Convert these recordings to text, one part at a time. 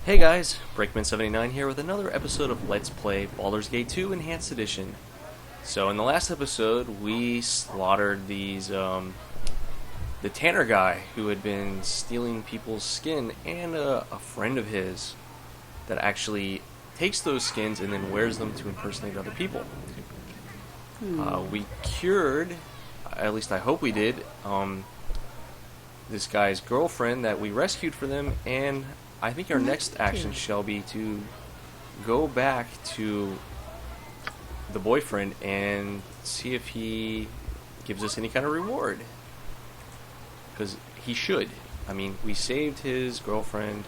Hey guys, Breakman79 here with another episode of Let's Play Baldur's Gate 2 Enhanced Edition. So in the last episode, we slaughtered the tanner guy who had been stealing people's skin, and a friend of his that actually takes those skins and then wears them to impersonate other people. We cured, at least I hope we did, this guy's girlfriend that we rescued for them, and I think our next action shall be to go back to the boyfriend and see if he gives us any kind of reward. Because he should. I mean, we saved his girlfriend.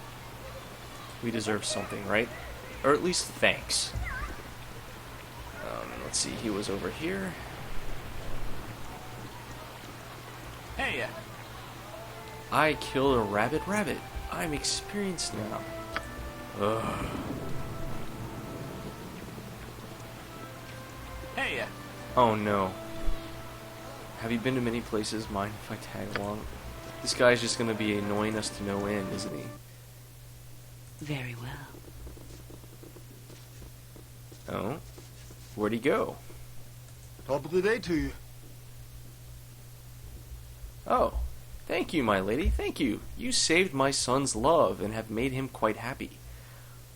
We deserve something, right? Or at least thanks. Let's see, he was over here. Hey! I killed a rabbit. I'm experienced now. Ugh. Hey! Oh no. Have you been to many places? Mind if I tag along? This guy's just gonna be annoying us to no end, isn't he? Very well. Oh? Where'd he go? Top of the day to you. Oh. Thank you, my lady, thank you. You saved my son's love and have made him quite happy.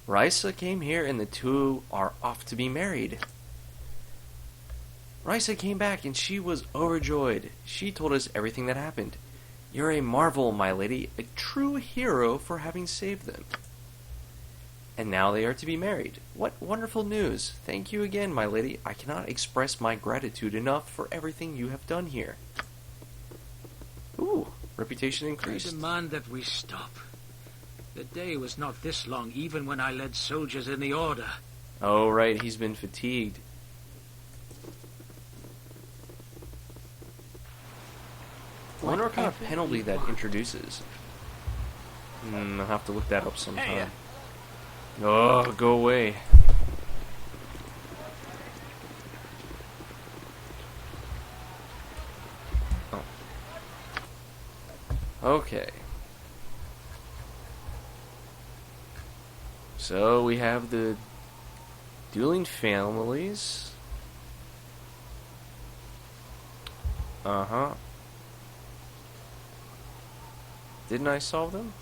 Risa came here and the two are off to be married. Risa came back and she was overjoyed. She told us everything that happened. You're a marvel, my lady, a true hero for having saved them. And now they are to be married. What wonderful news. Thank you again, my lady. I cannot express my gratitude enough for everything you have done here. Ooh, reputation increased. I demand that we stop. The day was not this long, even when I led soldiers in the order. Oh, right, he's been fatigued. I wonder what kind of penalty that introduces. I'll have to look that up sometime. Hey. Oh, go away. Oh. Okay. So we have the dueling families. Uh-huh. Didn't I solve them?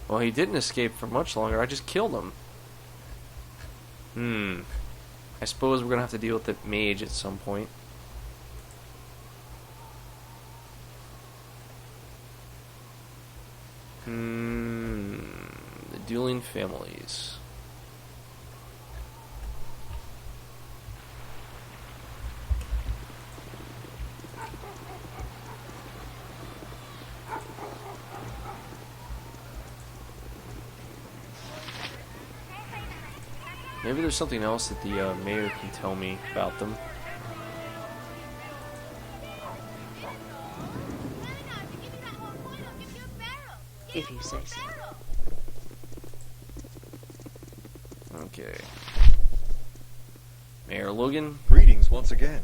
Well, he didn't escape for much longer. I just killed him. I suppose we're gonna have to deal with the mage at some point. The dueling families. Maybe there's something else that the mayor can tell me about them. If you say so. Okay. Mayor Logan. Greetings once again.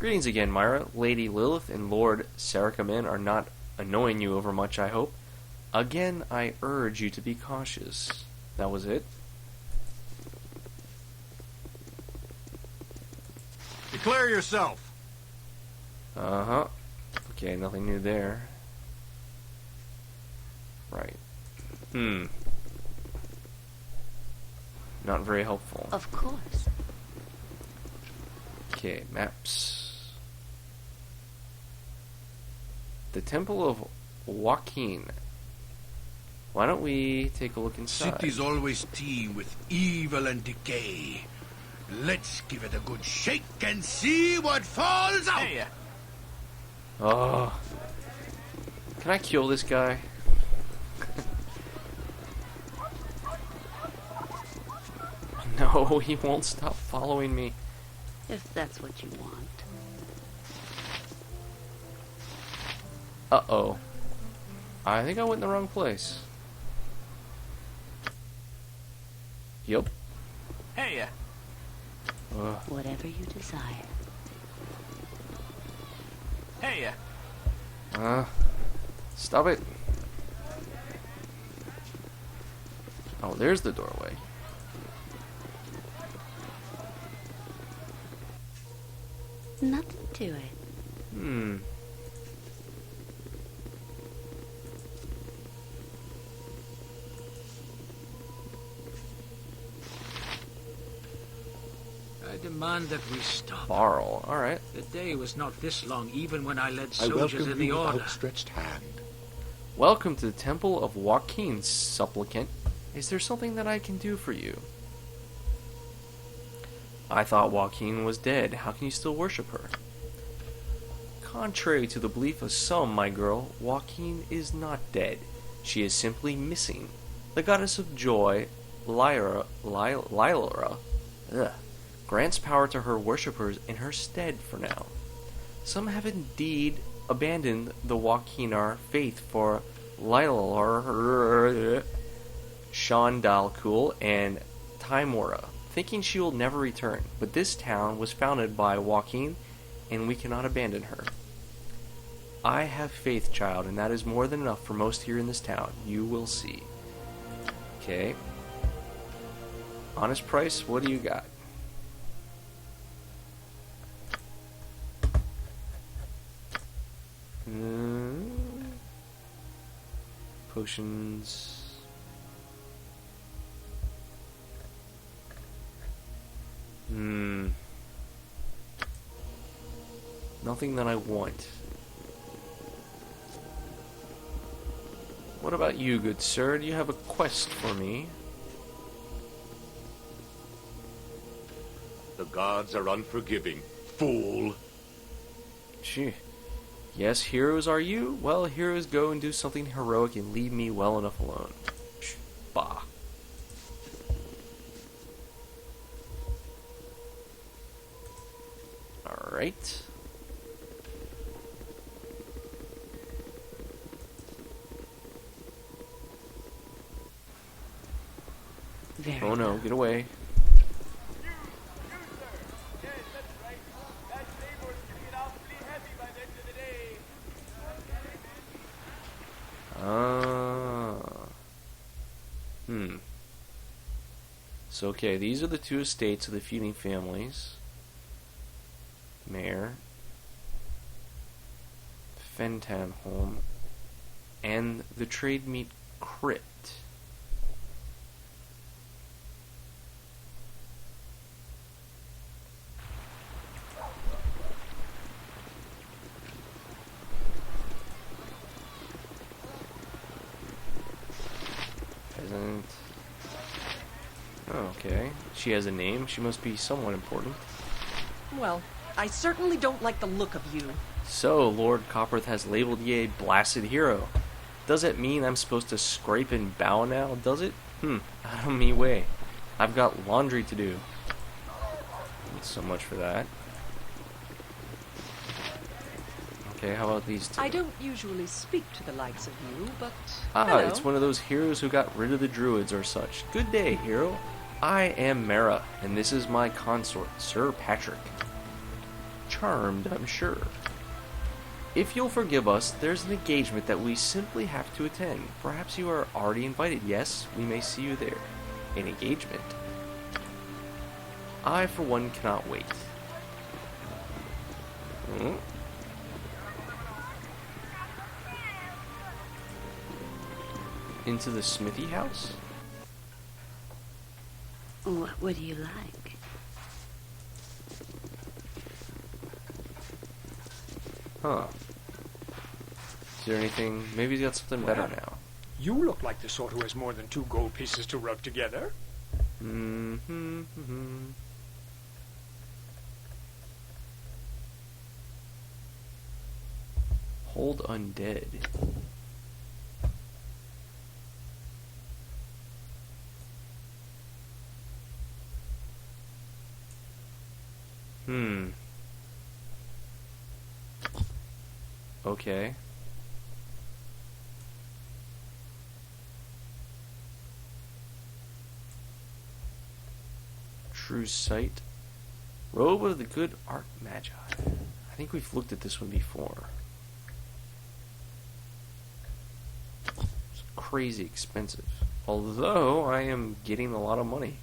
Greetings again, Myra. Lady Lilith and Lord Sarakamin are not annoying you over much, I hope. Again, I urge you to be cautious. That was it? Declare yourself. Uh-huh. Okay, nothing new there. Right. Not very helpful. Of course. Okay, maps. The Temple of Joaquin. Why don't we take a look inside? Cities always teem with evil and decay. Let's give it a good shake and see what falls out. Hey! Oh. Can I kill this guy? No, he won't stop following me. If that's what you want. Uh-oh. I think I went in the wrong place. Yep. Hey! Ugh. Whatever you desire. Hey, Stop it. Oh, there's the doorway. Nothing to it. I demand that we stop. Barrel. Alright. The day was not this long, even when I led I soldiers welcome in the you with order. outstretched hand. Welcome to the Temple of Joaquin, supplicant. Is there something that I can do for you? I thought Joaquin was dead. How can you still worship her? Contrary to the belief of some, my girl, Joaquin is not dead. She is simply missing. The goddess of joy, Lyra, grants power to her worshippers in her stead for now. Some have indeed abandoned the Joaquinar faith for Lylar, Shandalkul, and Timora, thinking she will never return. But this town was founded by Joaquin, and we cannot abandon her. I have faith, child, and that is more than enough for most here in this town. You will see. Okay. Honest price, what do you got? Potions. Nothing that I want. What about you, good sir? Do you have a quest for me? The gods are unforgiving, fool. Gee. Yes, heroes are you? Well, heroes go and do something heroic and leave me well enough alone. Bah. Alright. Very Oh no, well. get away. So, okay, these are the two estates of the feuding families. Mayor, Fentanholm, and the trade meet crypt. Peasant. Oh, okay. She has a name. She must be somewhat important. Well, I certainly don't like the look of you. So, Lord Copperth has labeled ye a blasted hero. Does it mean I'm supposed to scrape and bow now, does it? Out of me way. I've got laundry to do. Not so much for that. Okay, how about these two? I don't usually speak to the likes of you, but Ah, hello. it's one of those heroes who got rid of the druids or such. Good day, hero. I am Mara, and this is my consort, Sir Patrick. Charmed, I'm sure. If you'll forgive us, there's an engagement that we simply have to attend. Perhaps you are already invited. Yes, we may see you there. An engagement. I, for one, cannot wait. Into the smithy house? What would you like? Huh. Is there anything? Maybe he's got something better Well. now. You look like the sort who has more than 2 gold pieces to rub together. Hold undead. Okay. True sight. Robe of the good art magi. I think we've looked at this one before. It's crazy expensive. Although I am getting a lot of money.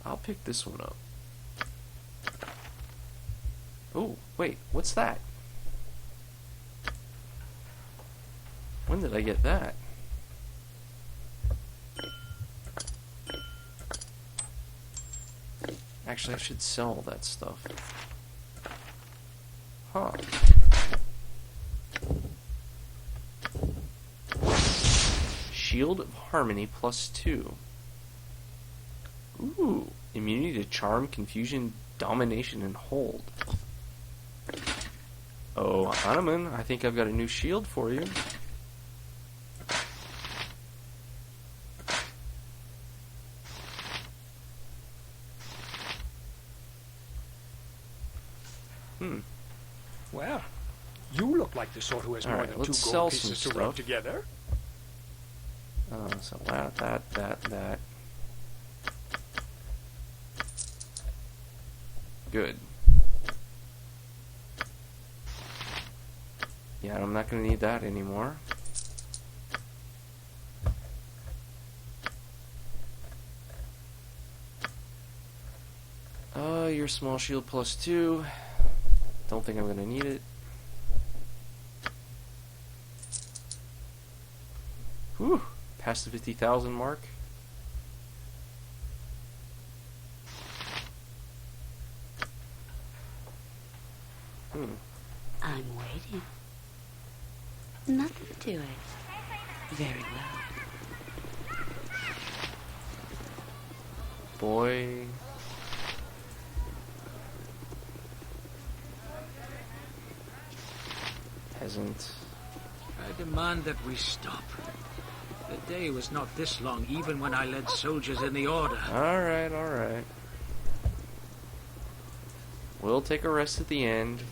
I'll pick this one up. Oh, wait, what's that? When did I get that? Actually, I should sell all that stuff. Huh. Shield of Harmony +2. Ooh. Immunity to Charm, Confusion, Domination, and Hold. Oh, Hanuman, I think I've got a new shield for you. Well, you look like the sort who has more Alright, than let's 2 sell gold some pieces to stuff. rub together. So that. Good. Yeah, I'm not going to need that anymore. Your small shield +2. Don't think I'm going to need it. Whew, past the 50,000 mark. I'm waiting. Nothing to it. Very well. Boy. Peasant. I demand that we stop. The day was not this long, even when I led soldiers in the order. Alright. We'll take a rest at the end.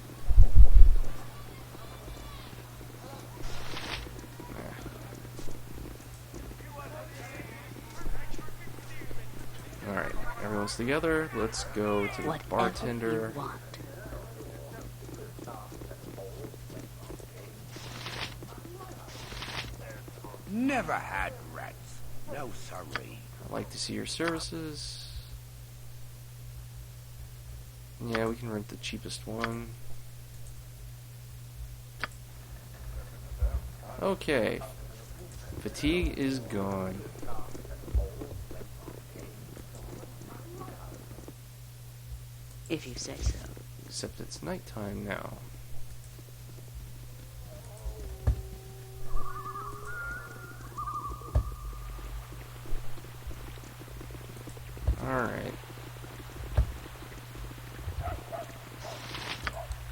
Alright, everyone's together. Let's go to the Whatever bartender. you want. Never had rats. No sorry. I'd like to see your services. Yeah, we can rent the cheapest one. Okay. Fatigue is gone. If you say so. Except it's nighttime now. Alright.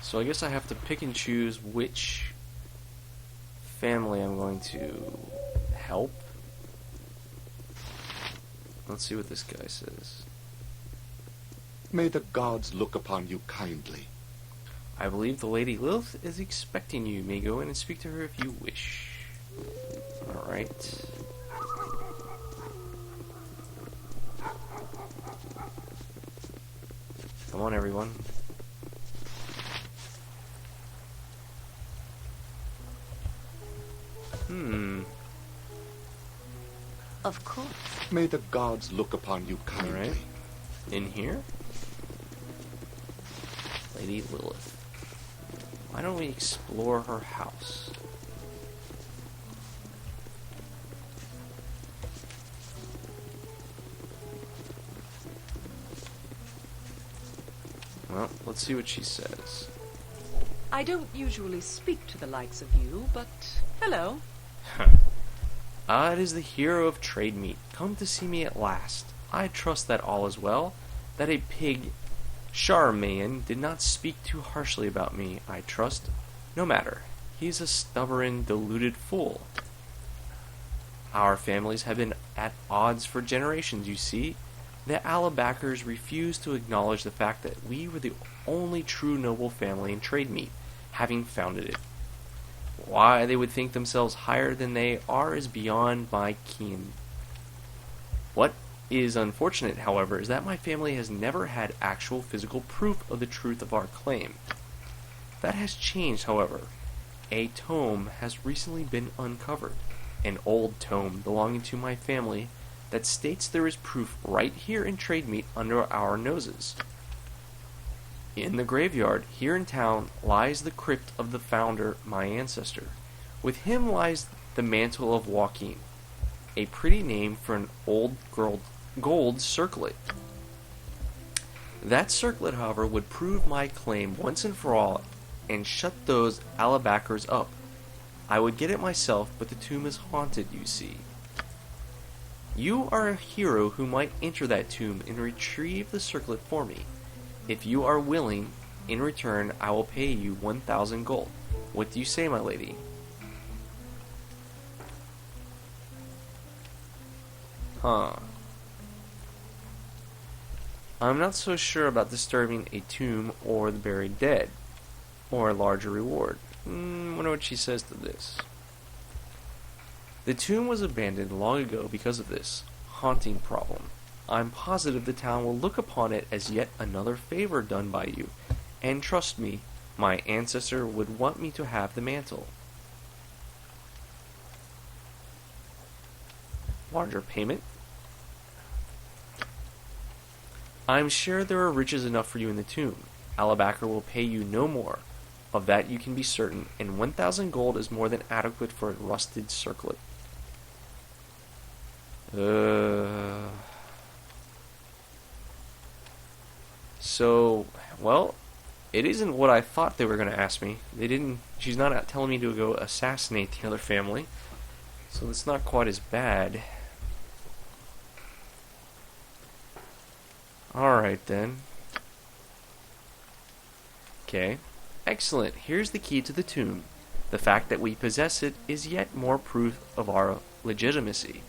So I guess I have to pick and choose which family I'm going to help. Let's see what this guy says. May the gods look upon you kindly. I believe the Lady Lilith is expecting you. You may go in and speak to her if you wish. Alright. Come on, everyone. Of course. May the gods look upon you kindly. Alright. In here? Lady Lilith. Why don't we explore her house? Well, let's see what she says. I don't usually speak to the likes of you, but hello. It is the hero of trade meat, come to see me at last. I trust that all is well, that a pig, Charmayan, did not speak too harshly about me, I trust. No matter, he's a stubborn, deluded fool. Our families have been at odds for generations, you see. The Alabackers refuse to acknowledge the fact that we were the only true noble family in trade meat, having founded it. Why they would think themselves higher than they are is beyond my ken. What is unfortunate, however, is that my family has never had actual physical proof of the truth of our claim. That has changed, however. A tome has recently been uncovered, an old tome belonging to my family that states there is proof right here in Trademeet under our noses. In the graveyard here in town lies the crypt of the founder, my ancestor. With him lies the mantle of Joaquin, a pretty name for an old gold circlet. That circlet, however, would prove my claim once and for all and shut those alabackers up. I would get it myself, but the tomb is haunted, you see. You are a hero who might enter that tomb and retrieve the circlet for me. If you are willing, in return I will pay you 1,000 gold. What do you say, my lady? Huh. I'm not so sure about disturbing a tomb or the buried dead, or a larger reward. Wonder what she says to this. The tomb was abandoned long ago because of this haunting problem. I'm positive the town will look upon it as yet another favor done by you, and trust me, my ancestor would want me to have the mantle. Larger payment? I'm sure there are riches enough for you in the tomb. Alabacker will pay you no more. Of that you can be certain, and 1,000 gold is more than adequate for a rusted circlet. So, well, it isn't what I thought they were going to ask me. She's not telling me to go assassinate the other family. So it's not quite as bad. Alright then. Okay. Excellent. Here's the key to the tomb. The fact that we possess it is yet more proof of our legitimacy.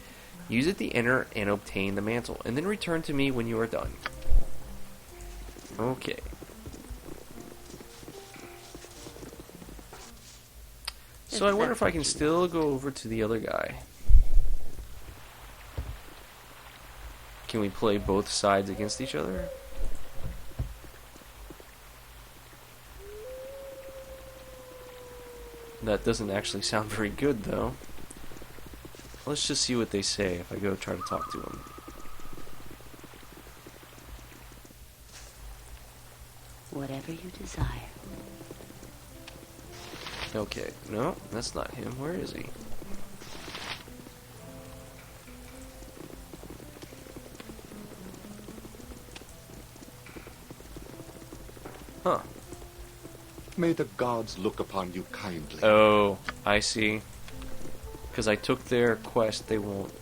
Use it to enter and obtain the mantle, and then return to me when you are done. Okay. So I wonder if I can still go over to the other guy. Can we play both sides against each other? That doesn't actually sound very good, though. Let's just see what they say if I go try to talk to them. Whatever you desire. Okay, no, that's not him. Where is he? Huh. May the gods look upon you kindly. Oh, I see. Because I took their quest, they won't.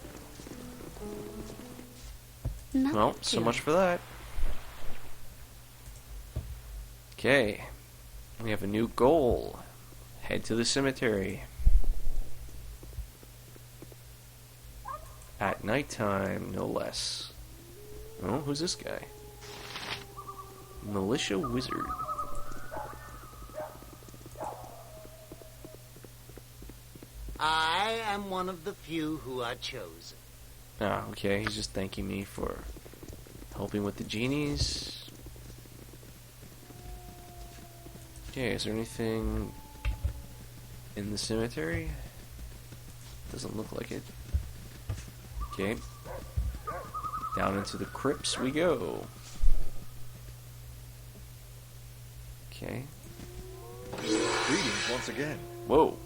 Nothing Well, so to much it. for that. Okay. We have a new goal. Head to the cemetery. At nighttime, no less. Oh, who's this guy? Militia Wizard. I am one of the few who are chosen. Ah, okay, he's just thanking me for helping with the genies. Okay, is there anything in the cemetery? Doesn't look like it. Okay. Down into the crypts we go. Okay. Greetings once again. Whoa.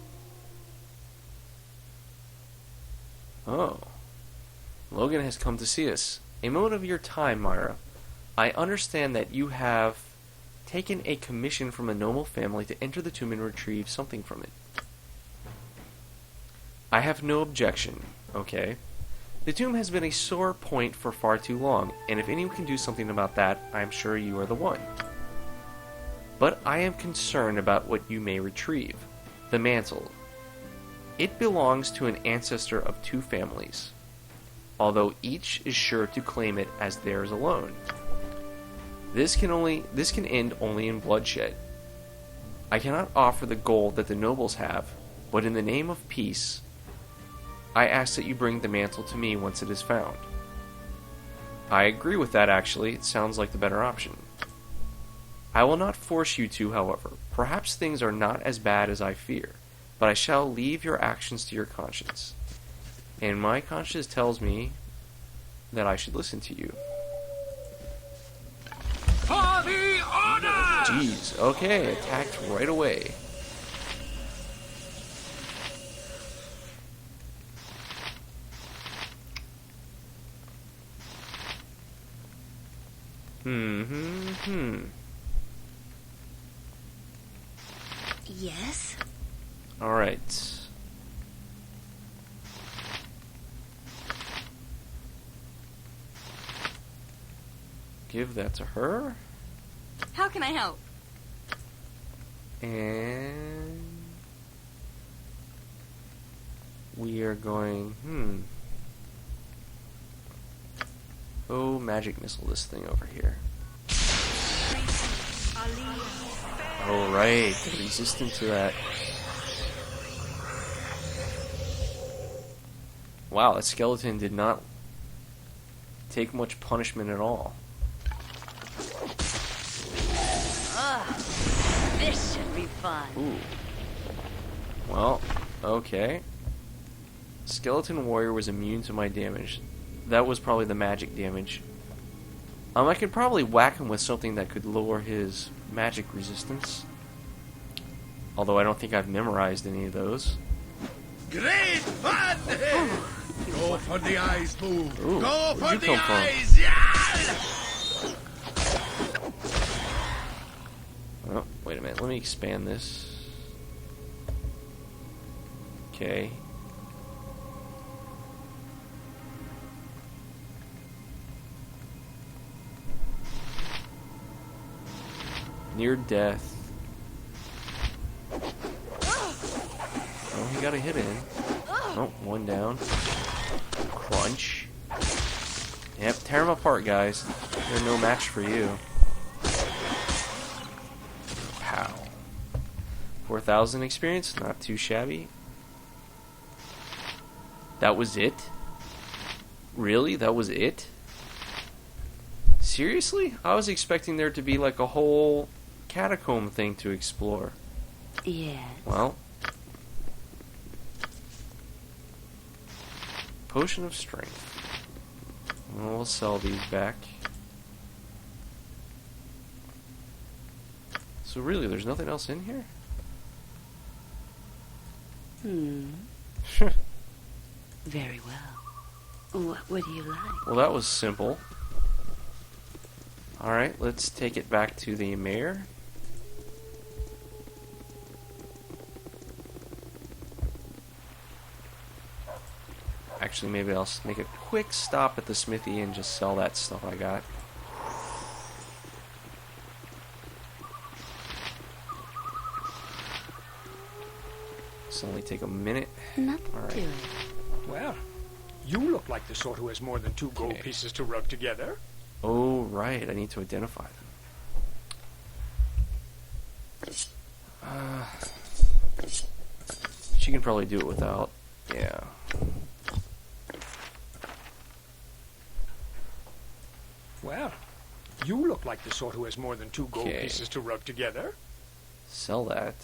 Oh. Logan has come to see us. A moment of your time, Myra. I understand that you have taken a commission from a noble family to enter the tomb and retrieve something from it. I have no objection, okay? The tomb has been a sore point for far too long, and if anyone can do something about that, I am sure you are the one. But I am concerned about what you may retrieve. The mantle. It belongs to an ancestor of two families, although each is sure to claim it as theirs alone. This can end only in bloodshed. I cannot offer the gold that the nobles have, but in the name of peace, I ask that you bring the mantle to me once it is found. I agree with that, actually. It sounds like the better option. I will not force you to, however. Perhaps things are not as bad as I fear, but I shall leave your actions to your conscience. And my conscience tells me that I should listen to you. For the order! Jeez, okay, attacked right away. Yes? Alright. Give that to her. How can I help? And we are going, Oh, magic missile this thing over here. Oh, right. They're resistant to that. Wow, that skeleton did not take much punishment at all. This should be fun. Ooh. Well, okay. Skeleton warrior was immune to my damage. That was probably the magic damage. I could probably whack him with something that could lower his magic resistance. Although I don't think I've memorized any of those. Great fun! Go for the eyes, Boo! Ooh, Go where'd for you the come from? eyes! Yeah! Oh, wait a minute. Let me expand this. Okay. Near death. Oh, he got a hit in. Oh, one down. Crunch. Yep, tear them apart, guys. They're no match for you. Pow. 4,000 experience, not too shabby. That was it? Really? That was it? Seriously? I was expecting there to be like a whole catacomb thing to explore. Yes. Well. Potion of Strength. We'll sell these back. So really, there's nothing else in here? Very well. What would you like? Well, that was simple. Alright, let's take it back to the mayor. Actually, maybe I'll make a quick stop at the smithy and just sell that stuff I got. This will only take a minute. Nothing All right. to it. Well, you look like the sort who has more than 2 gold Okay. pieces to rub together. Oh, right. I need to identify them. She can probably do it without. Yeah. Well, you look like the sort who has more than 2 gold Okay. pieces to rub together. Sell that.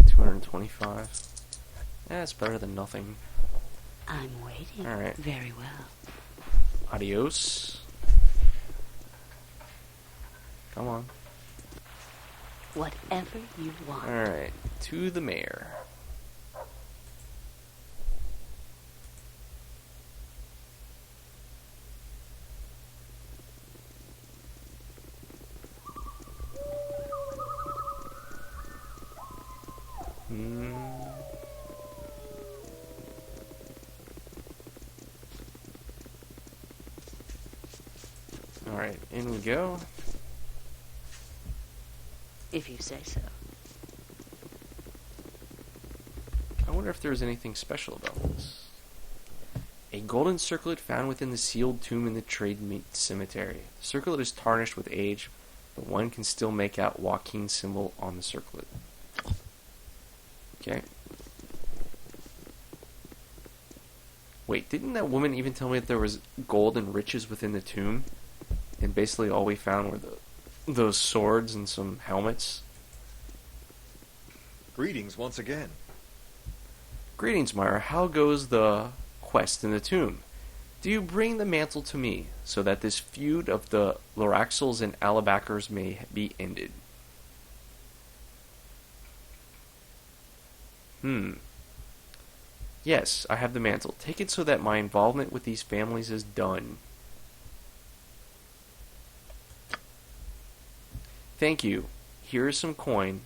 $225. That's better than nothing. I'm waiting. All right. Very well. Adios. Come on. Whatever you want. Alright. To the mayor. Alright, in we go. If you say so. I wonder if there's anything special about this. A golden circlet found within the sealed tomb in the trade meat cemetery. The circlet is tarnished with age, but one can still make out Joaquin's symbol on the circlet. Okay. Wait, didn't that woman even tell me that there was gold and riches within the tomb? And basically all we found were those swords and some helmets? Greetings once again. Greetings, Myra. How goes the quest in the tomb? Do you bring the mantle to me, so that this feud of the Loraxels and Alabakers may be ended? Yes, I have the mantle. Take it so that my involvement with these families is done. Thank you. Here is some coin.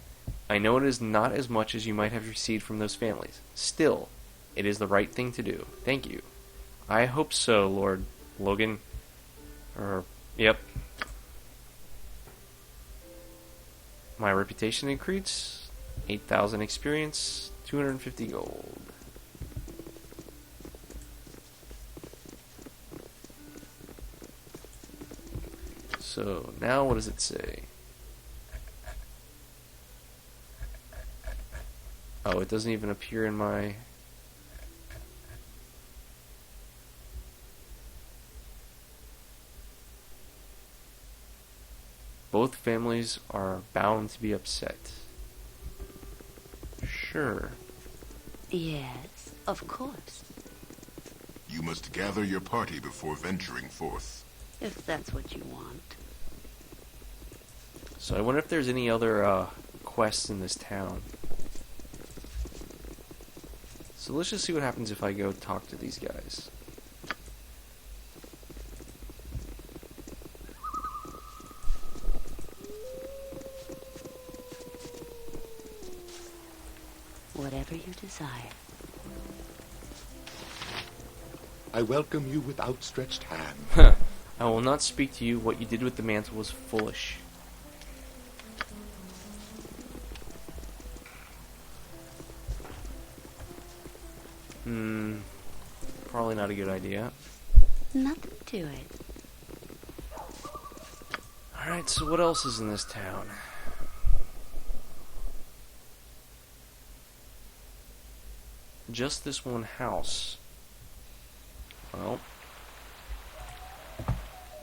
I know it is not as much as you might have received from those families. Still, it is the right thing to do. Thank you. I hope so, Lord Logan. Yep. My reputation increased. 8,000 experience. 250 gold. So, now what does it say? Oh, it doesn't even appear in my... Both families are bound to be upset. Sure. Yes, of course. You must gather your party before venturing forth. If that's what you want. So I wonder if there's any other quests in this town. So let's just see what happens if I go talk to these guys. Whatever you desire. I welcome you with outstretched hand. I will not speak to you. What you did with the mantle was foolish. Probably not a good idea. Nothing to it. Alright, so what else is in this town? Just this one house. Well,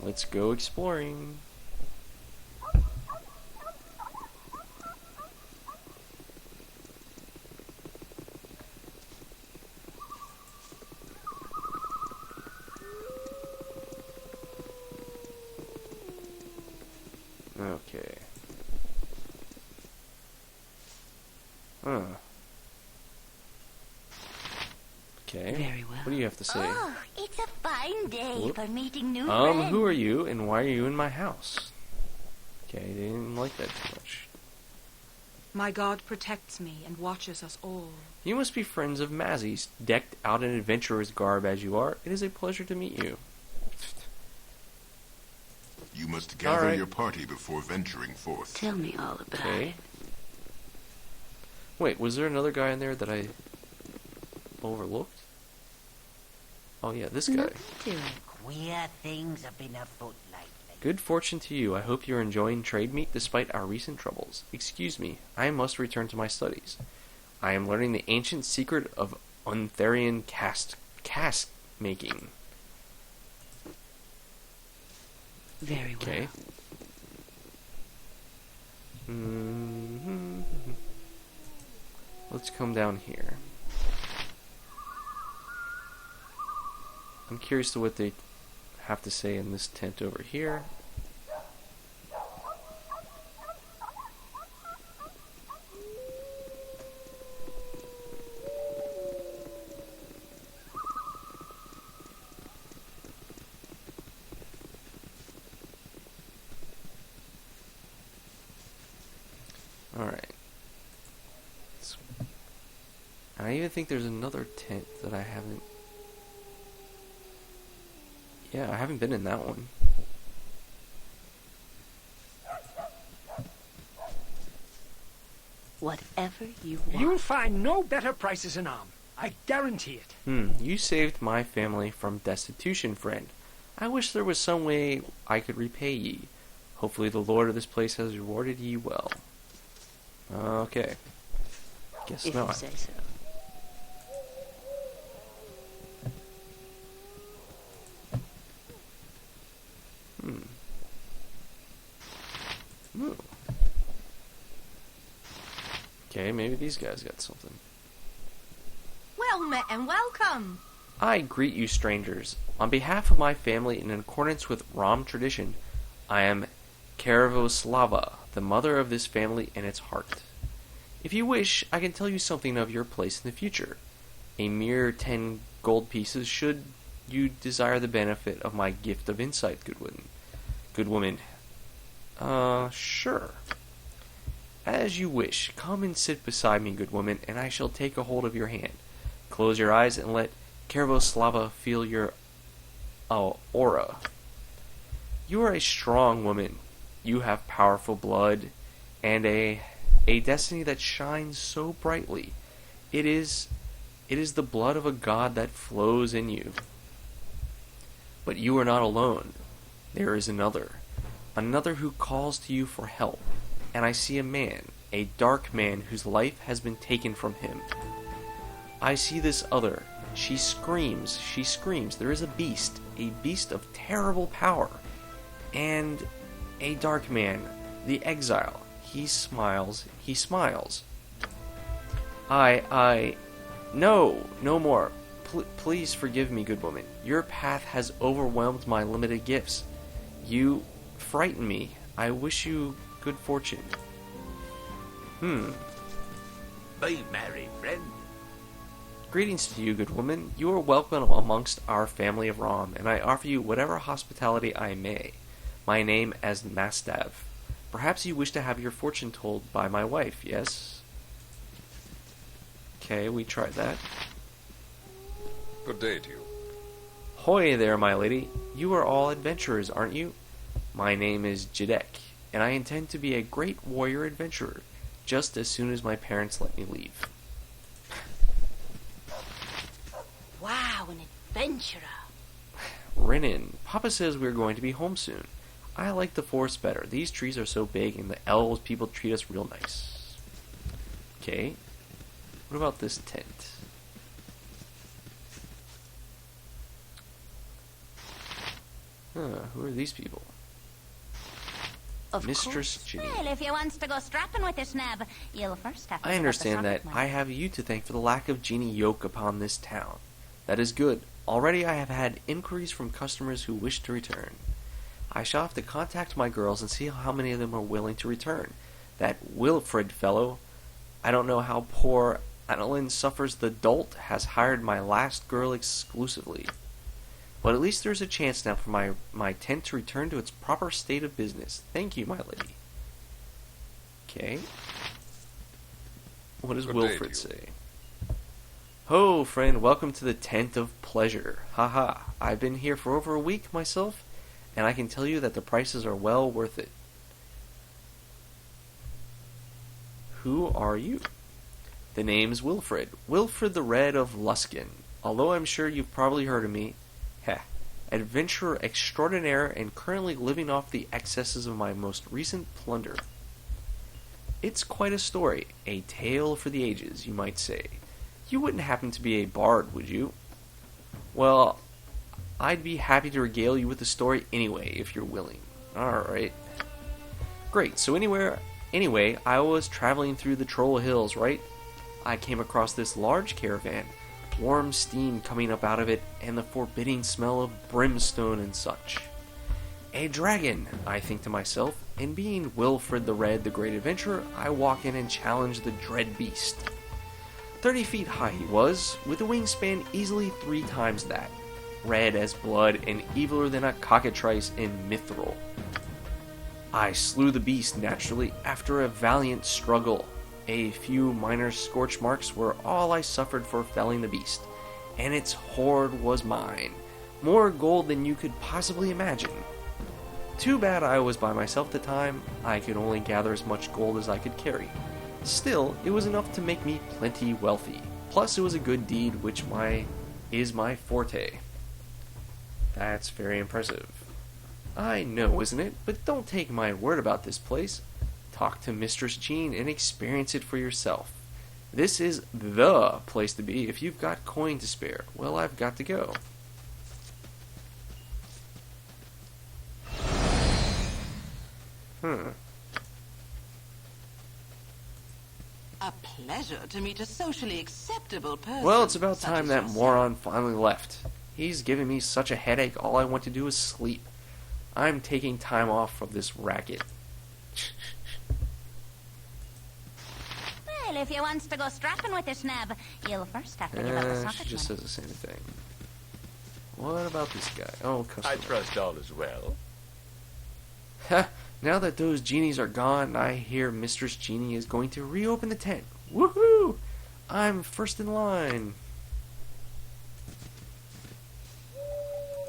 let's go exploring. Okay. Okay. Very well. What do you have to say? Oh, it's a fine day Whoop. for meeting new friends. Who are you and why are you in my house? Okay, they didn't like that too much. My god protects me and watches us all. You must be friends of Mazzy's. Decked out in adventurer's garb as you are, it is a pleasure to meet you. You must gather Alright. your party before venturing forth. Tell me all about Okay. it. Wait, was there another guy in there that I overlooked? Oh yeah, this guy. Nothing to it. Queer things have been afoot lately. Good fortune to you. I hope you're enjoying trade meet despite our recent troubles. Excuse me, I must return to my studies. I am learning the ancient secret of Untherian cask making. Very well. Okay. Let's come down here. I'm curious to what they have to say in this tent over here. Alright. I even think there's another tent that I haven't... Yeah, I haven't been in that one. Whatever you want. You'll find no better prices in Arm. I guarantee it. You saved my family from destitution, friend. I wish there was some way I could repay ye. Hopefully the lord of this place has rewarded ye well. Okay. Guess if you not. say so. Ooh. Okay, maybe these guys got something. Well met and welcome. I greet you, strangers. On behalf of my family, in accordance with Rom tradition, I am Karavoslava, the mother of this family and its heart. If you wish, I can tell you something of your place in the future. A mere 10 gold pieces should you desire the benefit of my gift of insight, good woman. Good woman. Sure. As you wish. Come and sit beside me, good woman, and I shall take a hold of your hand. Close your eyes and let Karavoslava feel your aura. You are a strong woman. You have powerful blood and a destiny that shines so brightly. It is the blood of a god that flows in you. But you are not alone. There is another who calls to you for help. And I see a man, a dark man whose life has been taken from him. I see this other. She screams. There is a beast of terrible power. And a dark man, the exile. He smiles. No more. Please forgive me, good woman. Your path has overwhelmed my limited gifts. You frighten me. I wish you good fortune. Be merry, friend. Greetings to you, good woman. You are welcome amongst our family of Rom, and I offer you whatever hospitality I may. My name is Mastav. Perhaps you wish to have your fortune told by my wife, yes? Okay, we tried that. Good day to you. Hoy there, my lady. You are all adventurers, aren't you? My name is Jadek, and I intend to be a great warrior adventurer, just as soon as my parents let me leave. Wow, an adventurer. Renan, Papa says we're going to be home soon. I like the forest better. These trees are so big, and the elves people treat us real nice. Okay. What about this tent? Who are these people? Of Mistress course. Ginny. Well, if you wants to go strapping with this nab, you'll first have to... I understand that I have you to thank for the lack of genie yoke upon this town. That is good. Already I have had inquiries from customers who wish to return. I shall have to contact my girls and see how many of them are willing to return. That Wilfred fellow, I don't know how poor Annalyn suffers the dolt, has hired my last girl exclusively. But at least there's a chance now for my tent to return to its proper state of business. Thank you, my lady. Okay. What does Good Wilfred day to say? Ho, friend, welcome to the tent of pleasure. Haha, I've been here for over a week myself, and I can tell you that the prices are well worth it. Who are you? The name's Wilfred. Wilfred the Red of Luskin. Although I'm sure you've probably heard of me. Heh. Adventurer extraordinaire and currently living off the excesses of my most recent plunder. It's quite a story. A tale for the ages, you might say. You wouldn't happen to be a bard, would you? Well, I'd be happy to regale you with the story anyway, if you're willing. Alright. Great, so anyway, I was traveling through the Troll Hills, right? I came across this large caravan, warm steam coming up out of it, and the forbidding smell of brimstone and such. A dragon, I think to myself, and being Wilfred the Red, the great adventurer, I walk in and challenge the dread beast. 30 feet high he was, with a wingspan easily 3 times that, red as blood and eviler than a cockatrice in mithril. I slew the beast, naturally, after a valiant struggle. A few minor scorch marks were all I suffered for felling the beast, and its hoard was mine. More gold than you could possibly imagine. Too bad I was by myself at the time. I could only gather as much gold as I could carry. Still, it was enough to make me plenty wealthy. Plus, it was a good deed, which is my forte. That's very impressive. I know, isn't it? But don't take my word about this place. Talk to Mistress Jean and experience it for yourself. This is the place to be if you've got coin to spare. Well, I've got to go. A pleasure to meet a socially acceptable person. Well, it's about such time as that yourself. moron finally left. He's giving me such a headache, all I want to do is sleep. I'm taking time off from this racket. Well, if you wants to go strapping with this nab, you'll first have to give up the She socket just money. says the same thing. What about this guy? Oh, customer. I trust all is well. Ha! Now that those genies are gone, I hear Mistress Genie is going to reopen the tent. Woohoo! I'm first in line.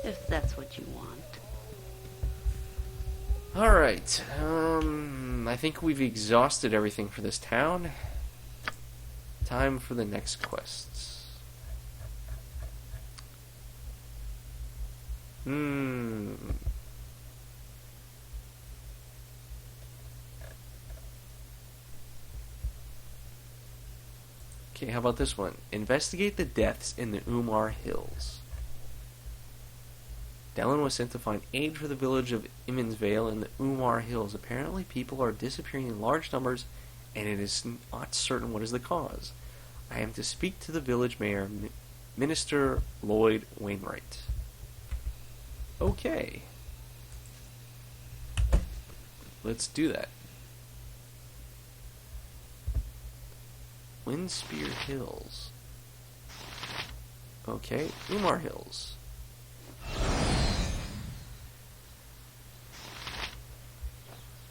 If that's what you want. Alright, I think we've exhausted everything for this town. Time for the next quests. Okay, how about this one? Investigate the deaths in the Umar Hills. Dallin was sent to find aid for the village of Imminsvale in the Umar Hills. Apparently, people are disappearing in large numbers, and it is not certain what is the cause. I am to speak to the village mayor, Minister Lloyd Wainwright. Okay. Let's do that. Windspear Hills. Okay, Umar Hills.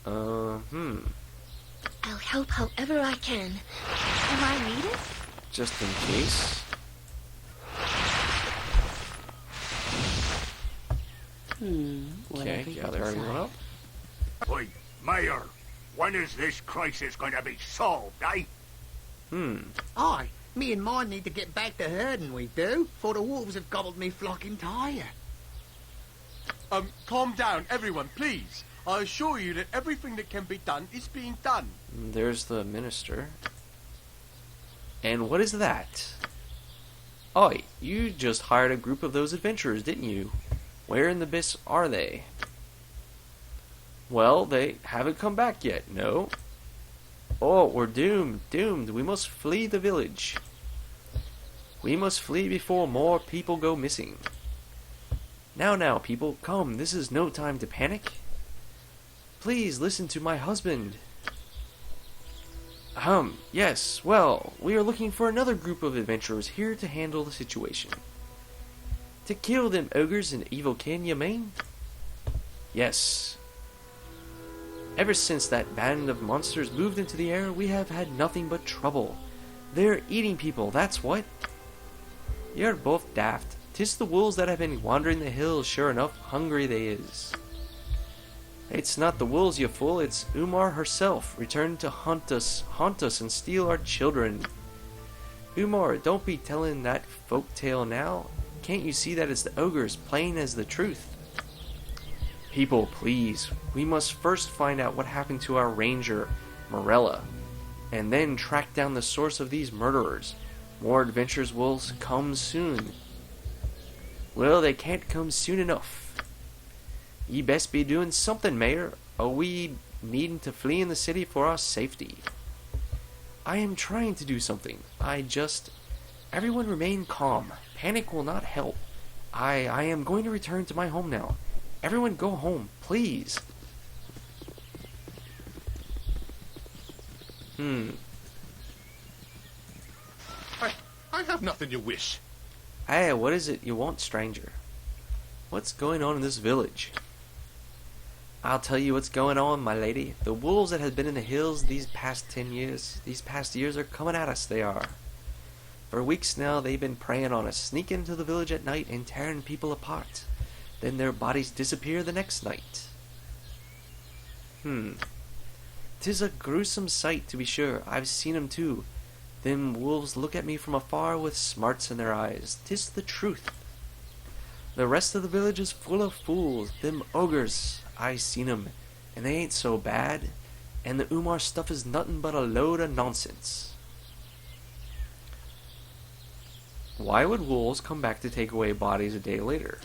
I'll help however I can. Am I needed? Just in case. Okay, gather everyone up. Oi, Mayor, when is this crisis going to be solved, eh? Aye, me and mine need to get back to herding, we do, for the wolves have gobbled me flock entire. Calm down, everyone, please. I assure you that everything that can be done is being done. There's the minister. And what is that? Oh, you just hired a group of those adventurers, didn't you? Where in the abyss are they? Well, they haven't come back yet, no? Oh, we're doomed, doomed. We must flee the village. We must flee before more people go missing. Now, people, come. This is no time to panic. Please listen to my husband. Yes, well, we are looking for another group of adventurers here to handle the situation. To kill them ogres and evil kin, you mean? Yes. Ever since that band of monsters moved into the air, we have had nothing but trouble. They're eating people, that's what. You're both daft. 'Tis the wolves that have been wandering the hills, sure enough, hungry they is. It's not the wolves, you fool, it's Umar herself, returned to haunt us and steal our children. Umar, don't be telling that folk tale now. Can't you see that it's the ogres, plain as the truth? People, please, we must first find out what happened to our ranger, Morella, and then track down the source of these murderers. More adventures will come soon. Well, they can't come soon enough. Ye best be doing something, Mayor, or we needn't to flee in the city for our safety. I am trying to do something. Everyone remain calm. Panic will not help. I am going to return to my home now. Everyone go home, please. I have nothing you wish. Hey, what is it you want, stranger? What's going on in this village? I'll tell you what's going on, my lady. The wolves that have been in the hills these past years are coming at us, they are. For weeks now, they've been preying on us, sneaking into the village at night and tearing people apart. Then their bodies disappear the next night. 'Tis a gruesome sight, to be sure. I've seen 'em too. Them wolves look at me from afar with smarts in their eyes. 'Tis the truth. The rest of the village is full of fools. Them ogres, I seen 'em, and they ain't so bad. And the Umar stuff is nothing but a load of nonsense. Why would wolves come back to take away bodies a day later?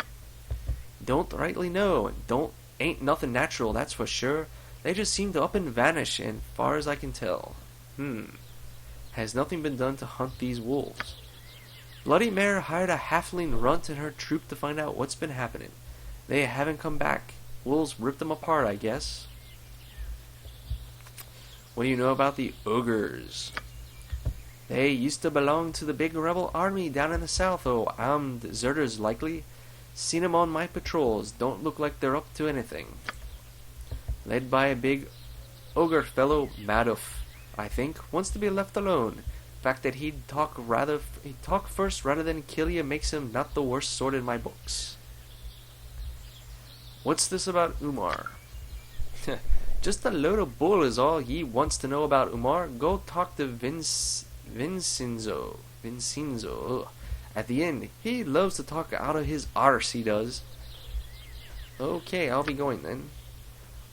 Don't rightly know. Ain't nothing natural, that's for sure. They just seem to up and vanish, and far as I can tell. Has nothing been done to hunt these wolves? Bloody Mare hired a halfling runt and her troop to find out what's been happening. They haven't come back. Wolves ripped them apart, I guess. What do you know about the ogres? They used to belong to the big rebel army down in the south. Oh, armed deserters likely. Seen 'em on my patrols. Don't look like they're up to anything. Led by a big ogre fellow, Madoff, I think, wants to be left alone. Fact that he'd talk first rather than kill you makes him not the worst sort in my books. What's this about Umar? Just a load of bull is all he wants to know about Umar. Go talk to Vincenzo. Ugh. At the end, he loves to talk out of his arse, he does. Okay, I'll be going then.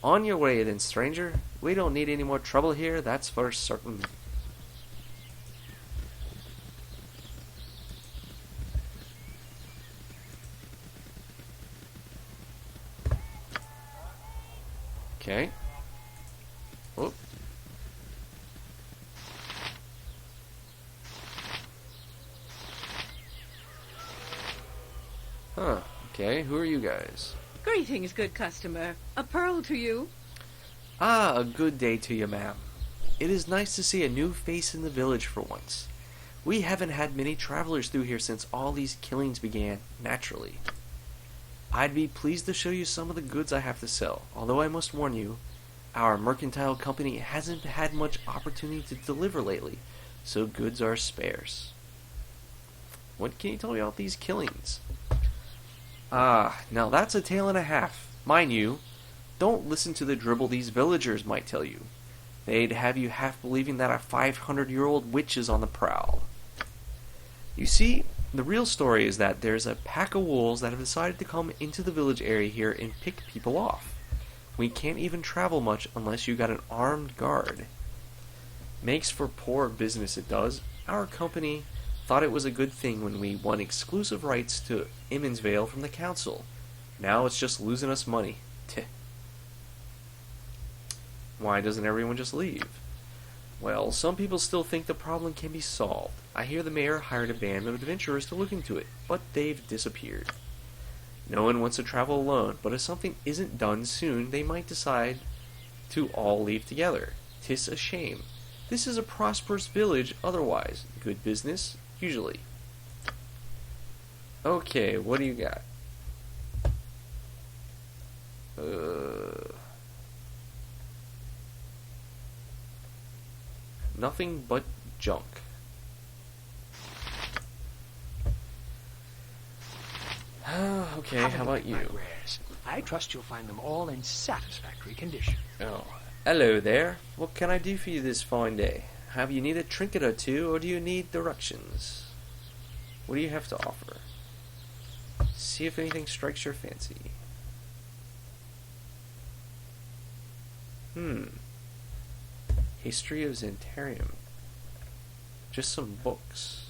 On your way then, stranger. We don't need any more trouble here, that's for certain. Okay. Oh. Huh. Okay, who are you guys? Greetings, good customer. A pearl to you. Ah, a good day to you, ma'am. It is nice to see a new face in the village for once. We haven't had many travelers through here since all these killings began, naturally. I'd be pleased to show you some of the goods I have to sell, although I must warn you, our mercantile company hasn't had much opportunity to deliver lately, so goods are sparse. What can you tell me about these killings? Ah, now that's a tale and a half. Mind you, don't listen to the dribble these villagers might tell you. They'd have you half believing that a 500-year-old witch is on the prowl. You see, the real story is that there's a pack of wolves that have decided to come into the village area here and pick people off. We can't even travel much unless you got an armed guard. Makes for poor business, it does. Our company thought it was a good thing when we won exclusive rights to Emmonsvale from the council. Now it's just losing us money. Tch. Why doesn't everyone just leave? Well, some people still think the problem can be solved. I hear the mayor hired a band of adventurers to look into it, but they've disappeared. No one wants to travel alone, but if something isn't done soon, they might decide to all leave together. 'Tis a shame. This is a prosperous village otherwise. Good business, usually. Okay, what do you got? Nothing but junk. Okay, how about you? I trust you'll find them all in satisfactory condition. Oh, hello there. What can I do for you this fine day? Have you need a trinket or two, or do you need directions? What do you have to offer? See if anything strikes your fancy. History of Xantarium. Just some books.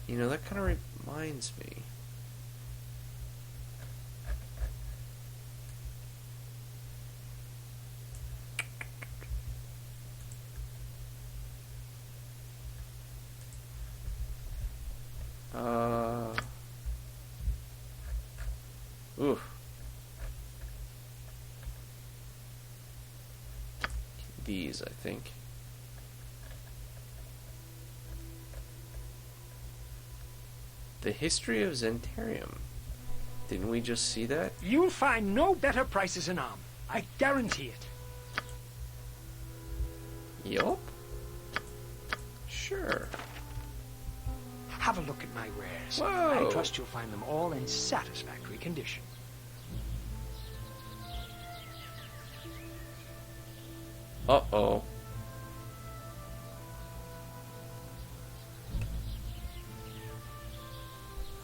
You know, that kind of reminds me. Oof. These, I think. The history of Xantarium. Didn't we just see that? You'll find no better prices in Am. I guarantee it. Yup. Sure. Have a look at my wares. Whoa. I trust you'll find them all in satisfactory condition. Uh-oh.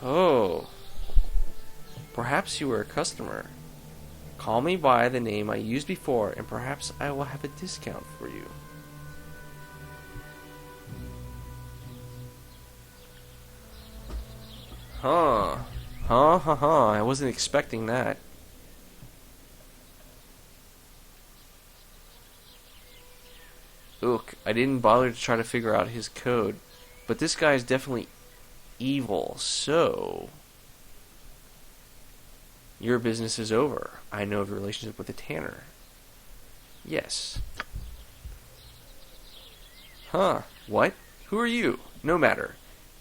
Oh. Perhaps you were a customer. Call me by the name I used before, and perhaps I will have a discount for you. Huh. Huh. I wasn't expecting that. Ook, I didn't bother to try to figure out his code. But this guy is definitely evil, so... Your business is over. I know of your relationship with the tanner. Yes. Huh. What? Who are you? No matter.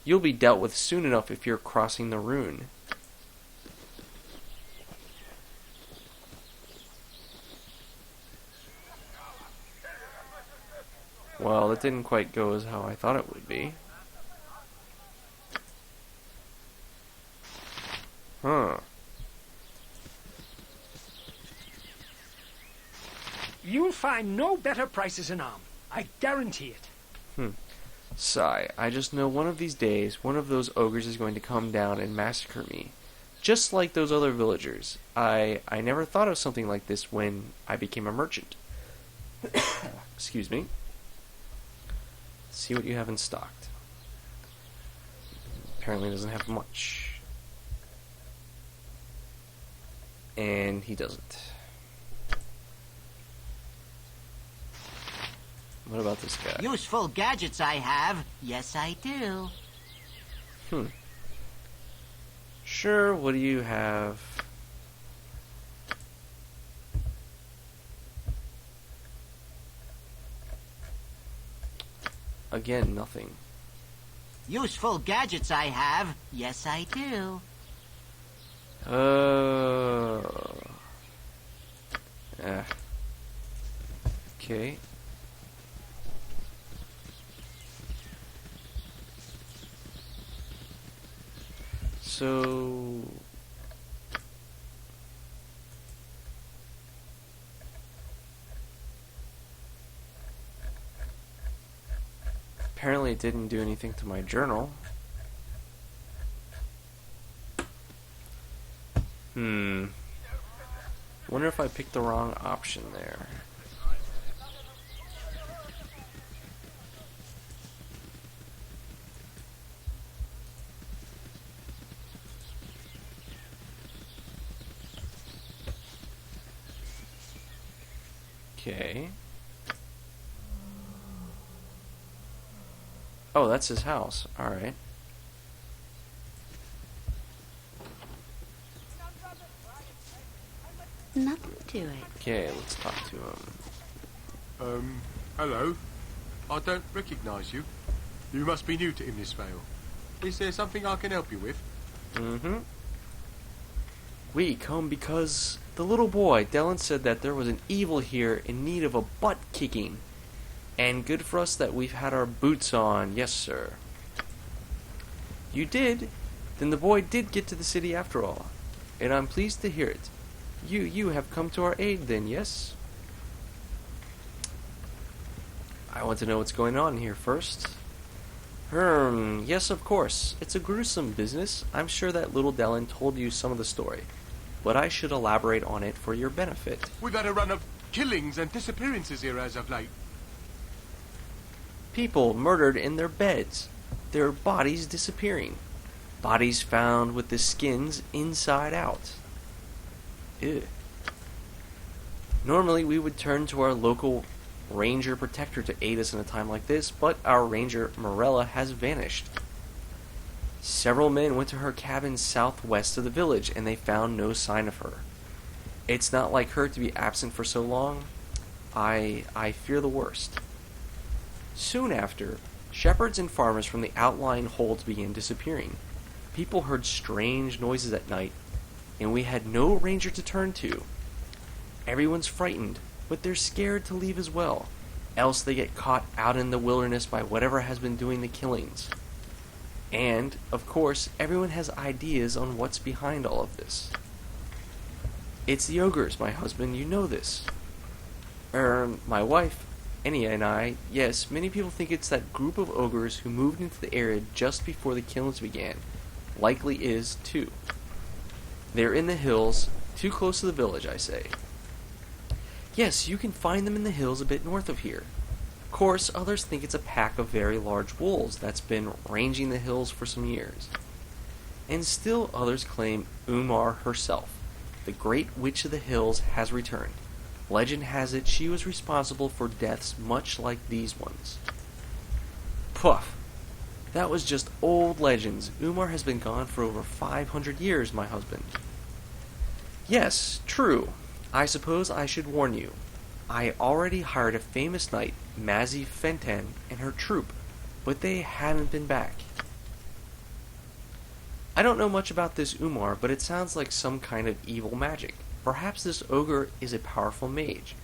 You'll be dealt with soon enough if you're crossing the rune. Well, it didn't quite go as how I thought it would be. Huh. You'll find no better prices in Arm. I guarantee it. Sigh. I just know one of these days, one of those ogres is going to come down and massacre me. Just like those other villagers. I never thought of something like this when I became a merchant. Excuse me. Let's see what you have in stock. Apparently doesn't have much. And he doesn't. What about this guy? Useful gadgets I have. Yes, I do. Sure, what do you have? Again, nothing. Useful gadgets I have. Yes, I do. Okay. So... Apparently it didn't do anything to my journal. Wonder if I picked the wrong option there. Okay. Oh, that's his house. Alright. Nothing to it. Okay, let's talk to him. Hello. I don't recognise you. You must be new to Imnisvale. Is there something I can help you with? We come because the little boy, Dylan, said that there was an evil here in need of a butt kicking. And good for us that we've had our boots on, yes sir. You did? Then the boy did get to the city after all. And I'm pleased to hear it. You have come to our aid then, yes? I want to know what's going on here first. Yes of course. It's a gruesome business. I'm sure that little Dylan told you some of the story. But I should elaborate on it for your benefit. We've had a run of killings and disappearances here as of late. People murdered in their beds. Their bodies disappearing. Bodies found with the skins inside out. Ew. Normally we would turn to our local ranger protector to aid us in a time like this, but our ranger, Morella, has vanished. Several men went to her cabin southwest of the village, and they found no sign of her. It's not like her to be absent for so long. I fear the worst. Soon after, shepherds and farmers from the outlying holds began disappearing. People heard strange noises at night, and we had no ranger to turn to. Everyone's frightened, but they're scared to leave as well, else they get caught out in the wilderness by whatever has been doing the killings. And, of course, everyone has ideas on what's behind all of this. It's the ogres, my husband, you know this. My wife, Enya, and I, yes, many people think it's that group of ogres who moved into the area just before the killings began. Likely is, too. They're in the hills, too close to the village, I say. Yes, you can find them in the hills a bit north of here. Of course, others think it's a pack of very large wolves that's been ranging the hills for some years. and still others claim Umar herself, the great witch of the hills, has returned. Legend has it she was responsible for deaths much like these ones. Puff! That was just old legends. Umar has been gone for over 500 years, my husband. Yes, true. I suppose I should warn you. I already hired a famous knight, Mazzy Fentan, and her troop, but they haven't been back. I don't know much about this Umar, but it sounds like some kind of evil magic. Perhaps this ogre is a powerful mage.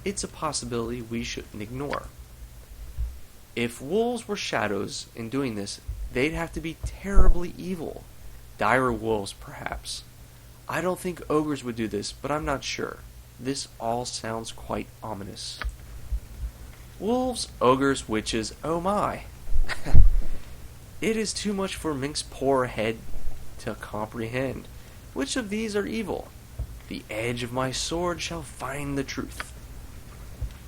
It's a possibility we shouldn't ignore. If wolves were shadows in doing this, they'd have to be terribly evil. Dire wolves, perhaps. I don't think ogres would do this, but I'm not sure. This all sounds quite ominous. Wolves, ogres, witches, oh my. It is too much for Mink's poor head to comprehend. Which of these are evil? The edge of my sword shall find the truth.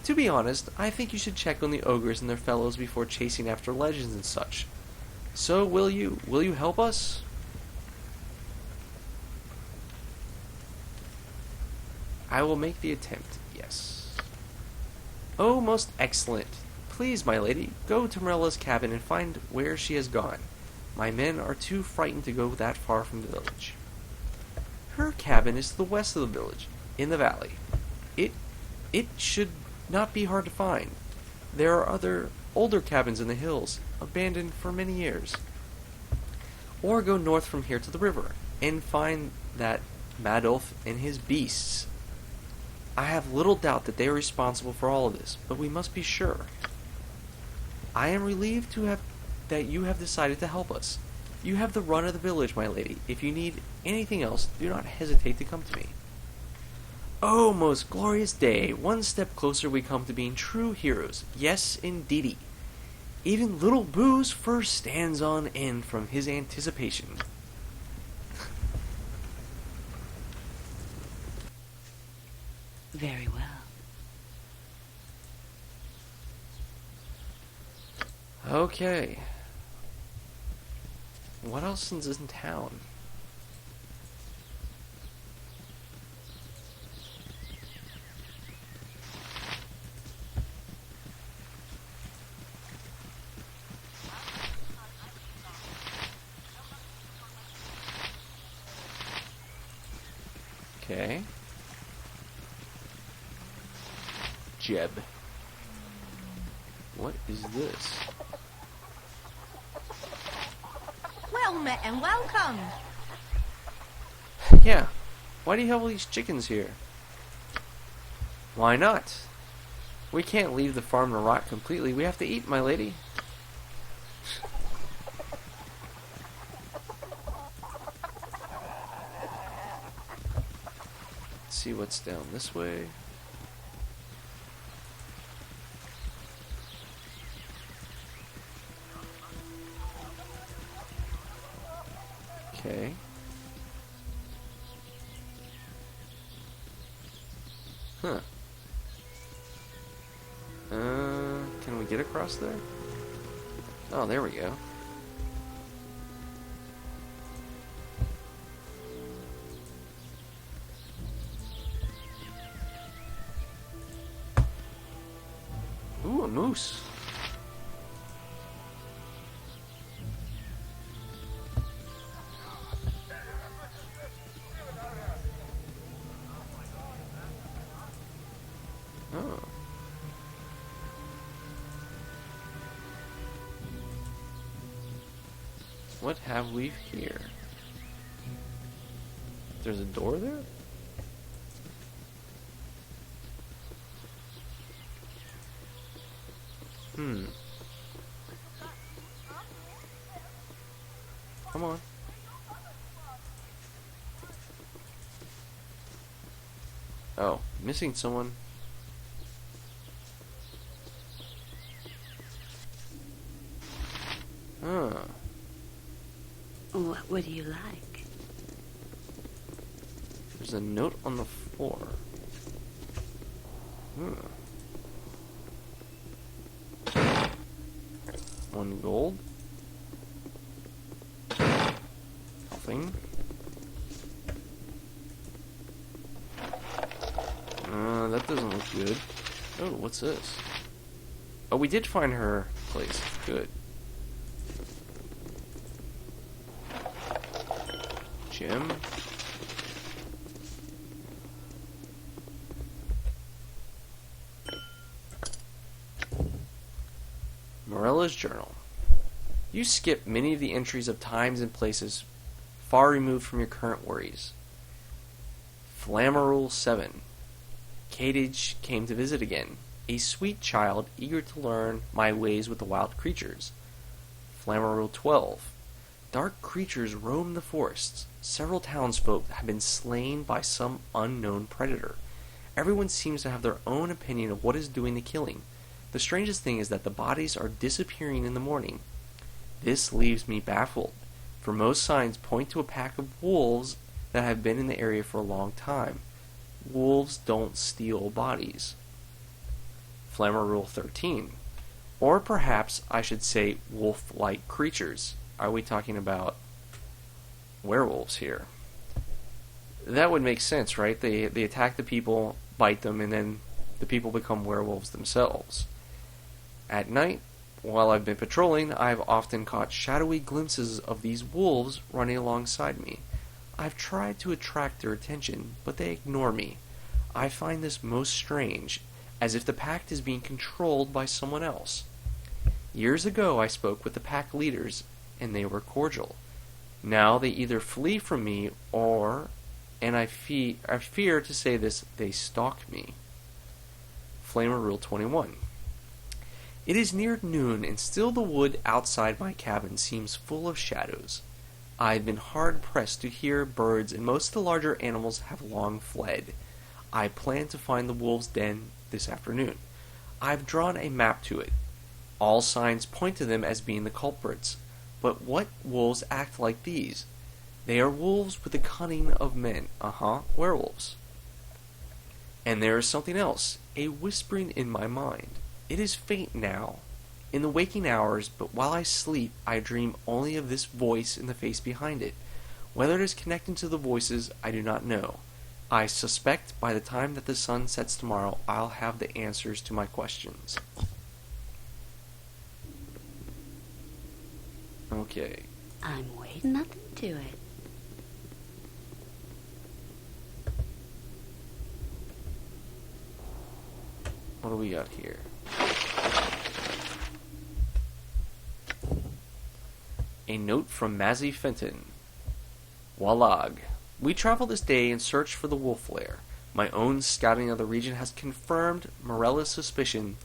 To be honest, I think you should check on the ogres and their fellows before chasing after legends and such. So will you help us? I will make the attempt, yes. Oh, most excellent. Please, my lady, go to Morella's cabin and find where she has gone. My men are too frightened to go that far from the village. Her cabin is to the west of the village, in the valley. It should not be hard to find. There are other, older cabins in the hills, abandoned for many years. Or go north from here to the river, and find that Madolf and his beasts. I have little doubt that they are responsible for all of this, but we must be sure. I am relieved that you have decided to help us. You have the run of the village, my lady. If you need anything else, do not hesitate to come to me. Oh, most glorious day! One step closer we come to being true heroes. Yes, indeedy. Even little Boo's fur stands on end from his anticipation. Very well. Okay. What else is in town? Okay. Jeb. What is this? Well met and welcome. Yeah. Why do you have all these chickens here? Why not? We can't leave the farm to rot completely. We have to eat, my lady. Let's see what's down this way. Okay. Huh. Can we get across there? Oh, there we go. Ooh, a moose. Oh. What have we here? There's a door there? Come on. Oh, missing someone. Huh. What do you like? There's a note on the floor. One gold. I'll Nothing. That doesn't look good. Oh, what's this? Oh, we did find her place. Good. Gym. Morella's journal. You skip many of the entries of times and places far removed from your current worries. Flamarule 7. Kadage came to visit again, a sweet child eager to learn my ways with the wild creatures. Flamarule 12. Dark creatures roam the forests. Several townsfolk have been slain by some unknown predator. Everyone seems to have their own opinion of what is doing the killing. The strangest thing is that the bodies are disappearing in the morning. This leaves me baffled, for most signs point to a pack of wolves that have been in the area for a long time. Wolves don't steal bodies. Flamarule 13. Or perhaps I should say wolf-like creatures. Are we talking about werewolves here? That would make sense, right? They attack the people, bite them, and then the people become werewolves themselves. At night, while I've been patrolling, I've often caught shadowy glimpses of these wolves running alongside me. I've tried to attract their attention, but they ignore me. I find this most strange, as if the pack is being controlled by someone else. Years ago I spoke with the pack leaders, and they were cordial. Now they either flee from me, or, and I fear to say this, they stalk me. Flamarule 21. It is near noon, and still the wood outside my cabin seems full of shadows. I have been hard-pressed to hear birds, and most of the larger animals have long fled. I plan to find the wolves' den this afternoon. I've drawn a map to it. All signs point to them as being the culprits. But what wolves act like these? They are wolves with the cunning of men. Werewolves. And there is something else, a whispering in my mind. It is faint now, in the waking hours, but while I sleep, I dream only of this voice in the face behind it. Whether it is connected to the voices, I do not know. I suspect by the time that the sun sets tomorrow, I'll have the answers to my questions. Okay. I'm waiting. Nothing to it. What do we got here? A note from Mazzy Fenton. Walag. We travel this day in search for the wolf lair. My own scouting of the region has confirmed Morella's suspicions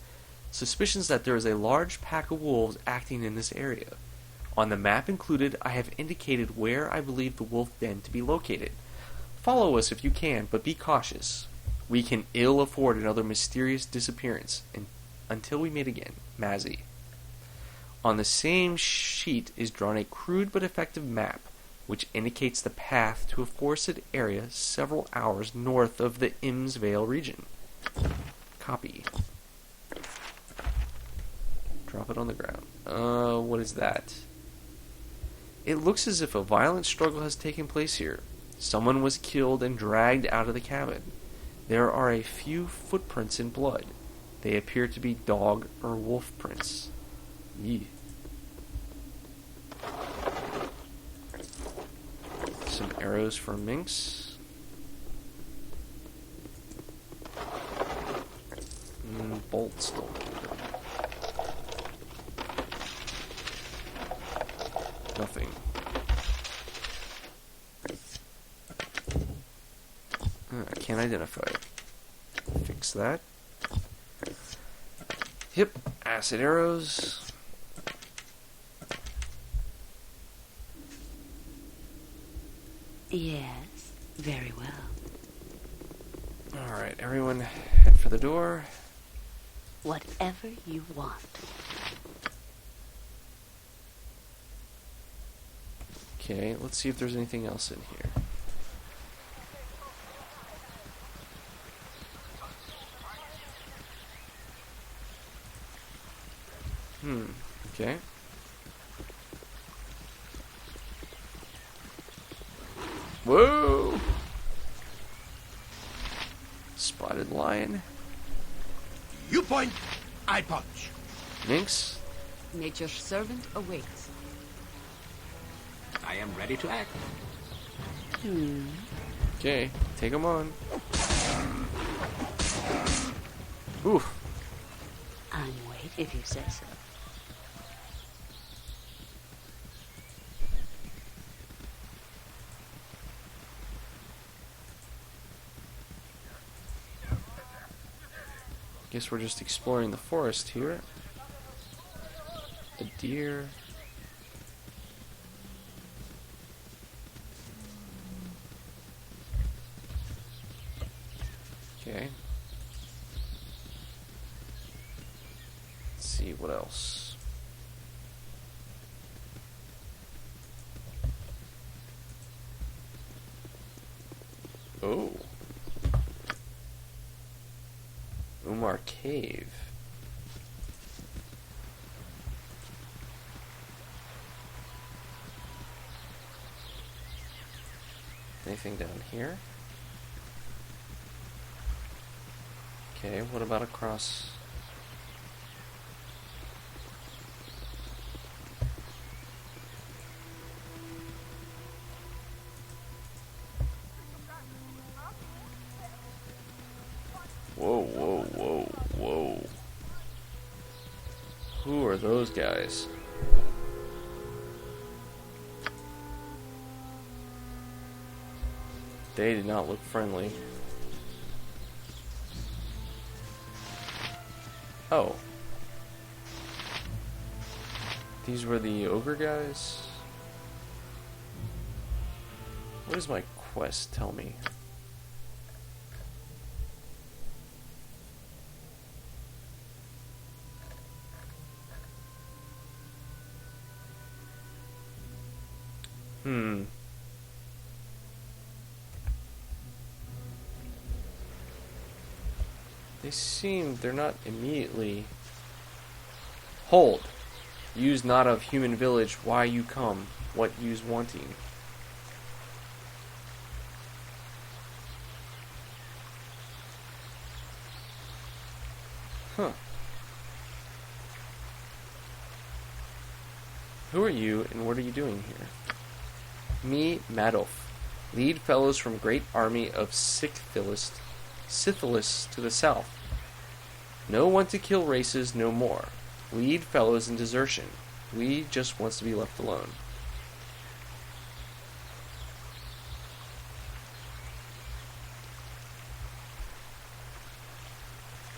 that there is a large pack of wolves acting in this area. On the map included, I have indicated where I believe the wolf den to be located. Follow us if you can, but be cautious. We can ill afford another mysterious disappearance until we meet again. Mazzy. On the same sheet is drawn a crude but effective map, which indicates the path to a forested area several hours north of the Imsvale region. Copy. Drop it on the ground. What is that? It looks as if a violent struggle has taken place here. Someone was killed and dragged out of the cabin. There are a few footprints in blood. They appear to be dog or wolf prints. Yee. Some arrows for minks. Bolt still. Nothing. I can't identify it. Fix that. Yep, acid arrows. Yes, very well. Alright, everyone head for the door. Whatever you want. Okay, let's see if there's anything else in here. Okay. Whoa! Spotted lion. You point, I punch. Minx. Nature's servant awaits. I am ready to act. Okay, take him on. Oof. I'm wait if you say so. Guess we're just exploring the forest here. A deer. Okay. Let's see what else. Oh. Umar Cave. Anything down here? Okay, what about across? Whoa, whoa, whoa, whoa. Who are those guys? They did not look friendly. Oh. These were the ogre guys? What does my quest tell me? They're not immediately. Hold. Use not of human village, why you come, what you's wanting. Huh. Who are you, and what are you doing here? Me, Madolf, lead fellows from great army of Scythilis to the south. No one to kill races no more. Lead fellows in desertion. We just wants to be left alone.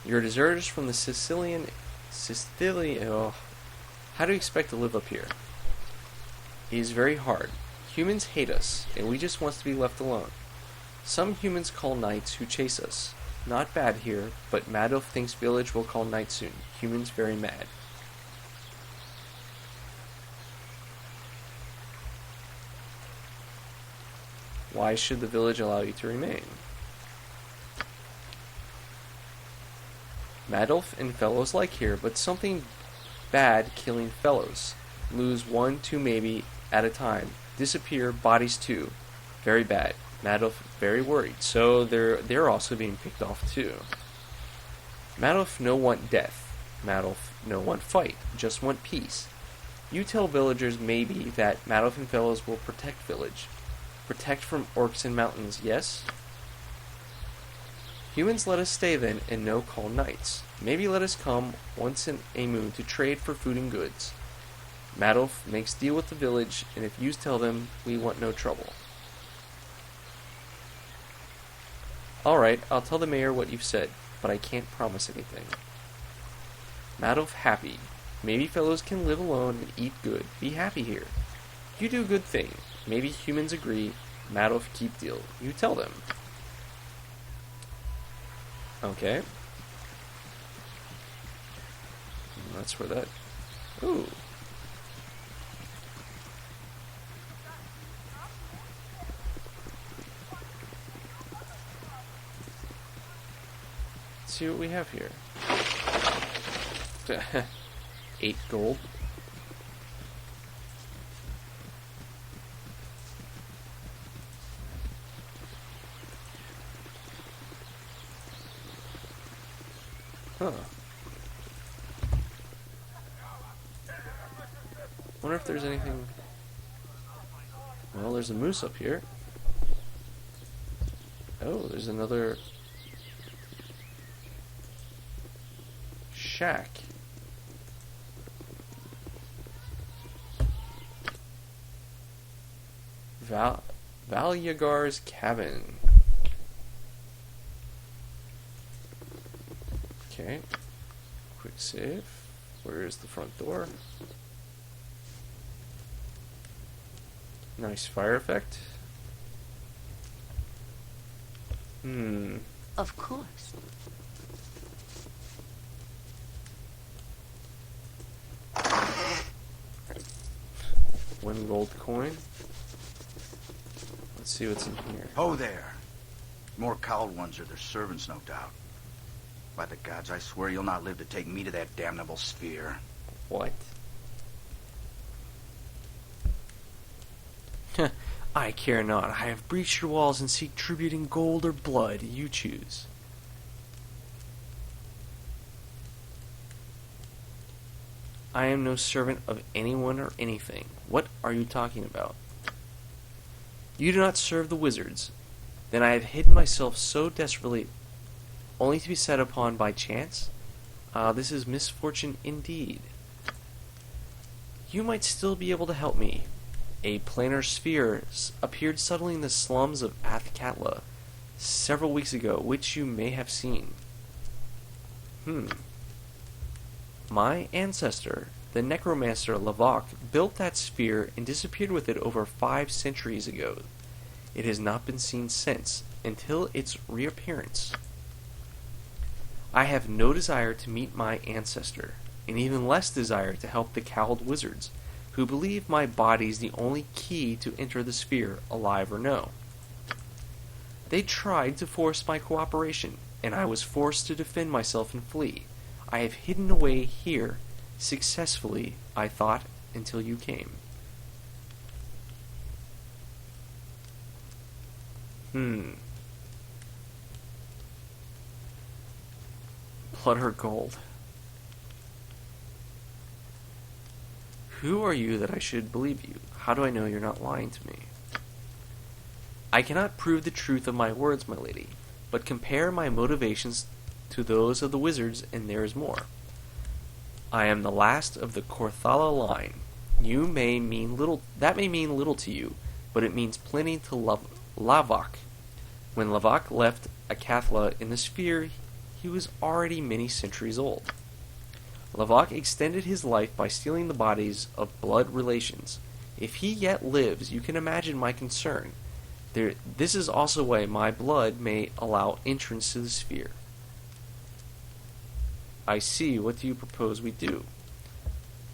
You're deserters from the Sicilian. Oh, how do you expect to live up here? It is very hard. Humans hate us, and we just wants to be left alone. Some humans call knights who chase us. Not bad here, but Madolf thinks village will call night soon. Humans very mad. Why should the village allow you to remain? Madolf and fellows like here, but something bad killing fellows. Lose 1, 2 maybe at a time. Disappear, bodies too. Very bad. Madolf very worried, so they're also being picked off too. Madolf no want death. Madolf no want fight. Just want peace. You tell villagers maybe that Madolf and fellows will protect village. Protect from orcs and mountains, yes? Humans let us stay then, and no call knights. Maybe let us come once in a moon to trade for food and goods. Madolf makes deal with the village, and if yous tell them, we want no trouble. Alright, I'll tell the mayor what you've said, but I can't promise anything. Madolf happy. Maybe fellows can live alone and eat good. Be happy here. You do good thing. Maybe humans agree. Madolf keep deal. You tell them. Okay. That's where that... Ooh. Let's see what we have here. 8 gold. Huh. Wonder if there's anything... Well, there's a moose up here. Oh, there's another... shack. Valyagar's cabin. Okay. Quick save. Where's the front door? Nice fire effect. Of course. One gold coin. Let's see what's in here. Oh, there. More cowled ones are their servants, no doubt. By the gods, I swear you'll not live to take me to that damnable sphere. What? I care not. I have breached your walls and seek tribute in gold or blood. You choose. I am no servant of anyone or anything. What are you talking about? You do not serve the wizards. Then I have hidden myself so desperately, only to be set upon by chance? This is misfortune indeed. You might still be able to help me. A planar sphere appeared suddenly in the slums of Athkatla several weeks ago, which you may have seen. My ancestor, the necromancer Lavok, built that sphere and disappeared with it over 5 centuries ago. It has not been seen since, until its reappearance. I have no desire to meet my ancestor, and even less desire to help the cowled wizards, who believe my body is the only key to enter the sphere, alive or no. They tried to force my cooperation, and I was forced to defend myself and flee. I have hidden away here, successfully, I thought, until you came. Blood or gold? Who are you that I should believe you? How do I know you're not lying to me? I cannot prove the truth of my words, my lady, but compare my motivations to those of the wizards, and there is more. I am the last of the Korthala line. That may mean little to you, but it means plenty to Lavok. When Lavok left Akathla in the sphere, he was already many centuries old. Lavok extended his life by stealing the bodies of blood relations. If he yet lives, you can imagine my concern. This is also why my blood may allow entrance to the sphere. I see. What do you propose we do?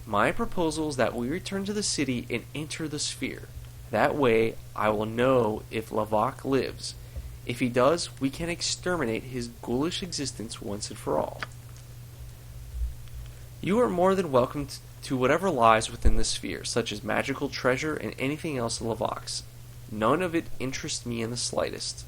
My proposal is that we return to the city and enter the sphere. That way, I will know if Lavok lives. If he does, we can exterminate his ghoulish existence once and for all. You are more than welcome to whatever lies within the sphere, such as magical treasure and anything else Lavok's. None of it interests me in the slightest.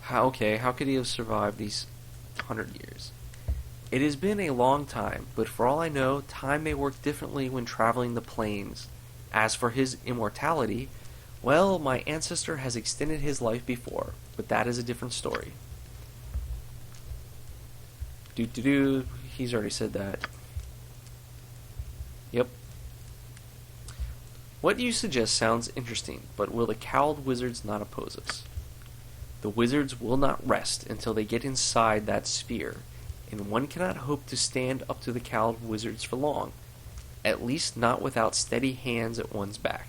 How could he have survived these 100 years? It has been a long time, but for all I know, time may work differently when traveling the plains. As for his immortality, well, my ancestor has extended his life before, but that is a different story. He's already said that. Yep. What you suggest sounds interesting, but will the cowled wizards not oppose us? The wizards will not rest until they get inside that sphere, and one cannot hope to stand up to the cowled wizards for long, at least not without steady hands at one's back.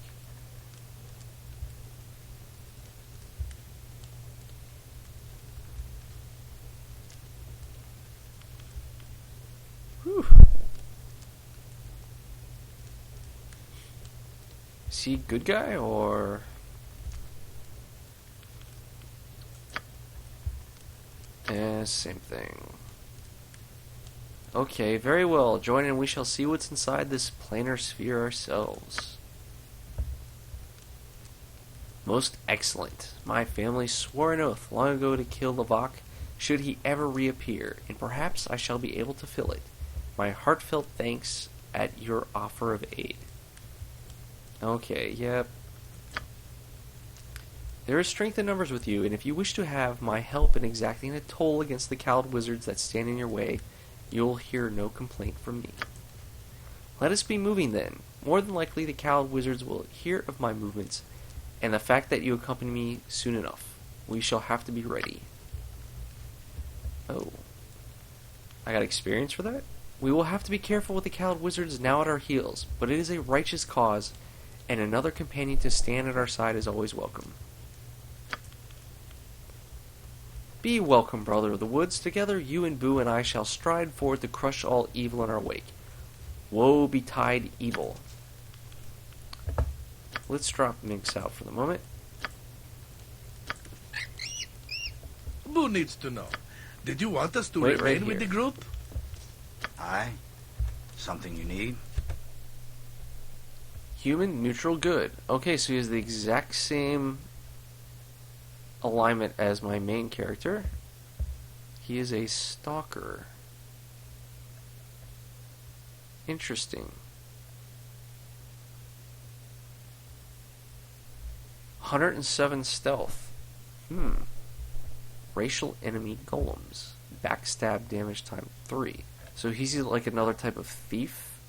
Whew. Is he a good guy, or... same thing. Okay, very well. Join and we shall see what's inside this planar sphere ourselves. Most excellent. My family swore an oath long ago to kill Lavok should he ever reappear, and perhaps I shall be able to fill it. My heartfelt thanks at your offer of aid. Okay, yep. There is strength in numbers with you, and if you wish to have my help in exacting a toll against the cowled wizards that stand in your way, you will hear no complaint from me. Let us be moving then. More than likely the cowled wizards will hear of my movements, and the fact that you accompany me soon enough. We shall have to be ready. Oh. I got experience for that? We will have to be careful with the cowled wizards now at our heels, but it is a righteous cause, and another companion to stand at our side is always welcome. Be welcome, brother of the woods. Together you and Boo and I shall stride forward to crush all evil in our wake. Woe betide evil. Let's drop Minx out for the moment. Boo needs to know. Did you want us to Wait remain right with the here. group? Aye. Something you need? Human, neutral, good. Okay, so he has the exact same alignment as my main character. He is a stalker. Interesting. 107 stealth. Racial enemy golems. Backstab damage time 3. So he's like another type of thief.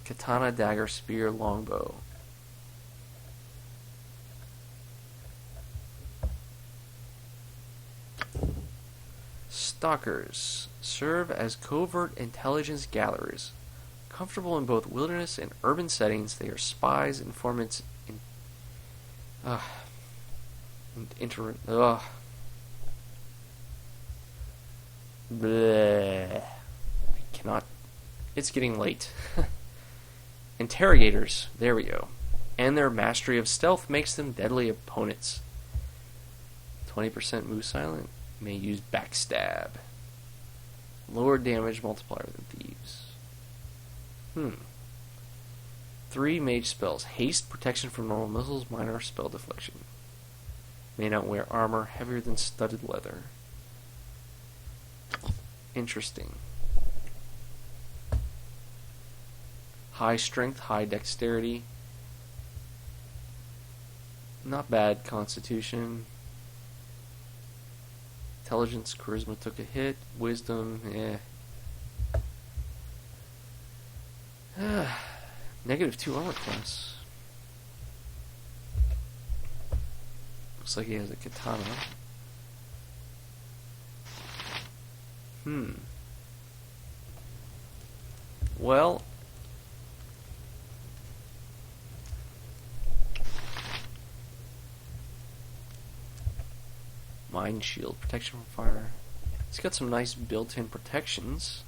Katana, dagger, spear, longbow. Stalkers serve as covert intelligence gatherers. Comfortable in both wilderness and urban settings, they are spies, informants, Bleh. I cannot. It's getting late. Interrogators. There we go. And their mastery of stealth makes them deadly opponents. 20% move silent. May use backstab. Lower damage multiplier than thieves. 3 mage spells. Haste, protection from normal missiles, minor spell deflection. May not wear armor heavier than studded leather. Interesting. High strength, high dexterity. Not bad. Constitution. Intelligence, charisma took a hit. Wisdom, -2 armor class. Looks like he has a katana. Well, Mind shield, protection from fire. It's got some nice built-in protections.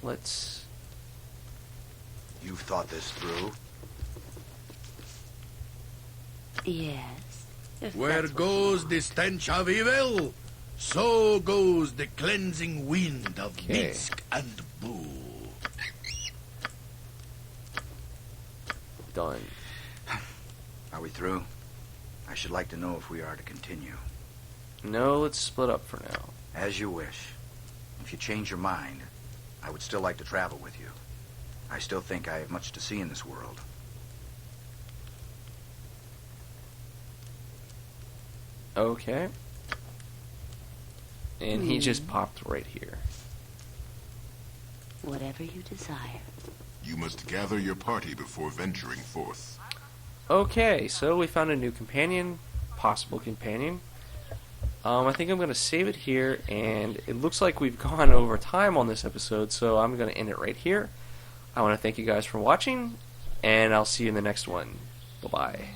Let's... You've thought this through? Yes. Where goes the stench of evil, so goes the cleansing wind of Minsk and Boo. Done. Are we through? I should like to know if we are to continue. No, let's split up for now. As you wish. If you change your mind, I would still like to travel with you. I still think I have much to see in this world. Okay. And he just popped right here. Whatever you desire. You must gather your party before venturing forth. Okay, so we found a new companion, possible companion. I think I'm going to save it here, and it looks like we've gone over time on this episode, so I'm going to end it right here. I want to thank you guys for watching, and I'll see you in the next one. Bye-bye.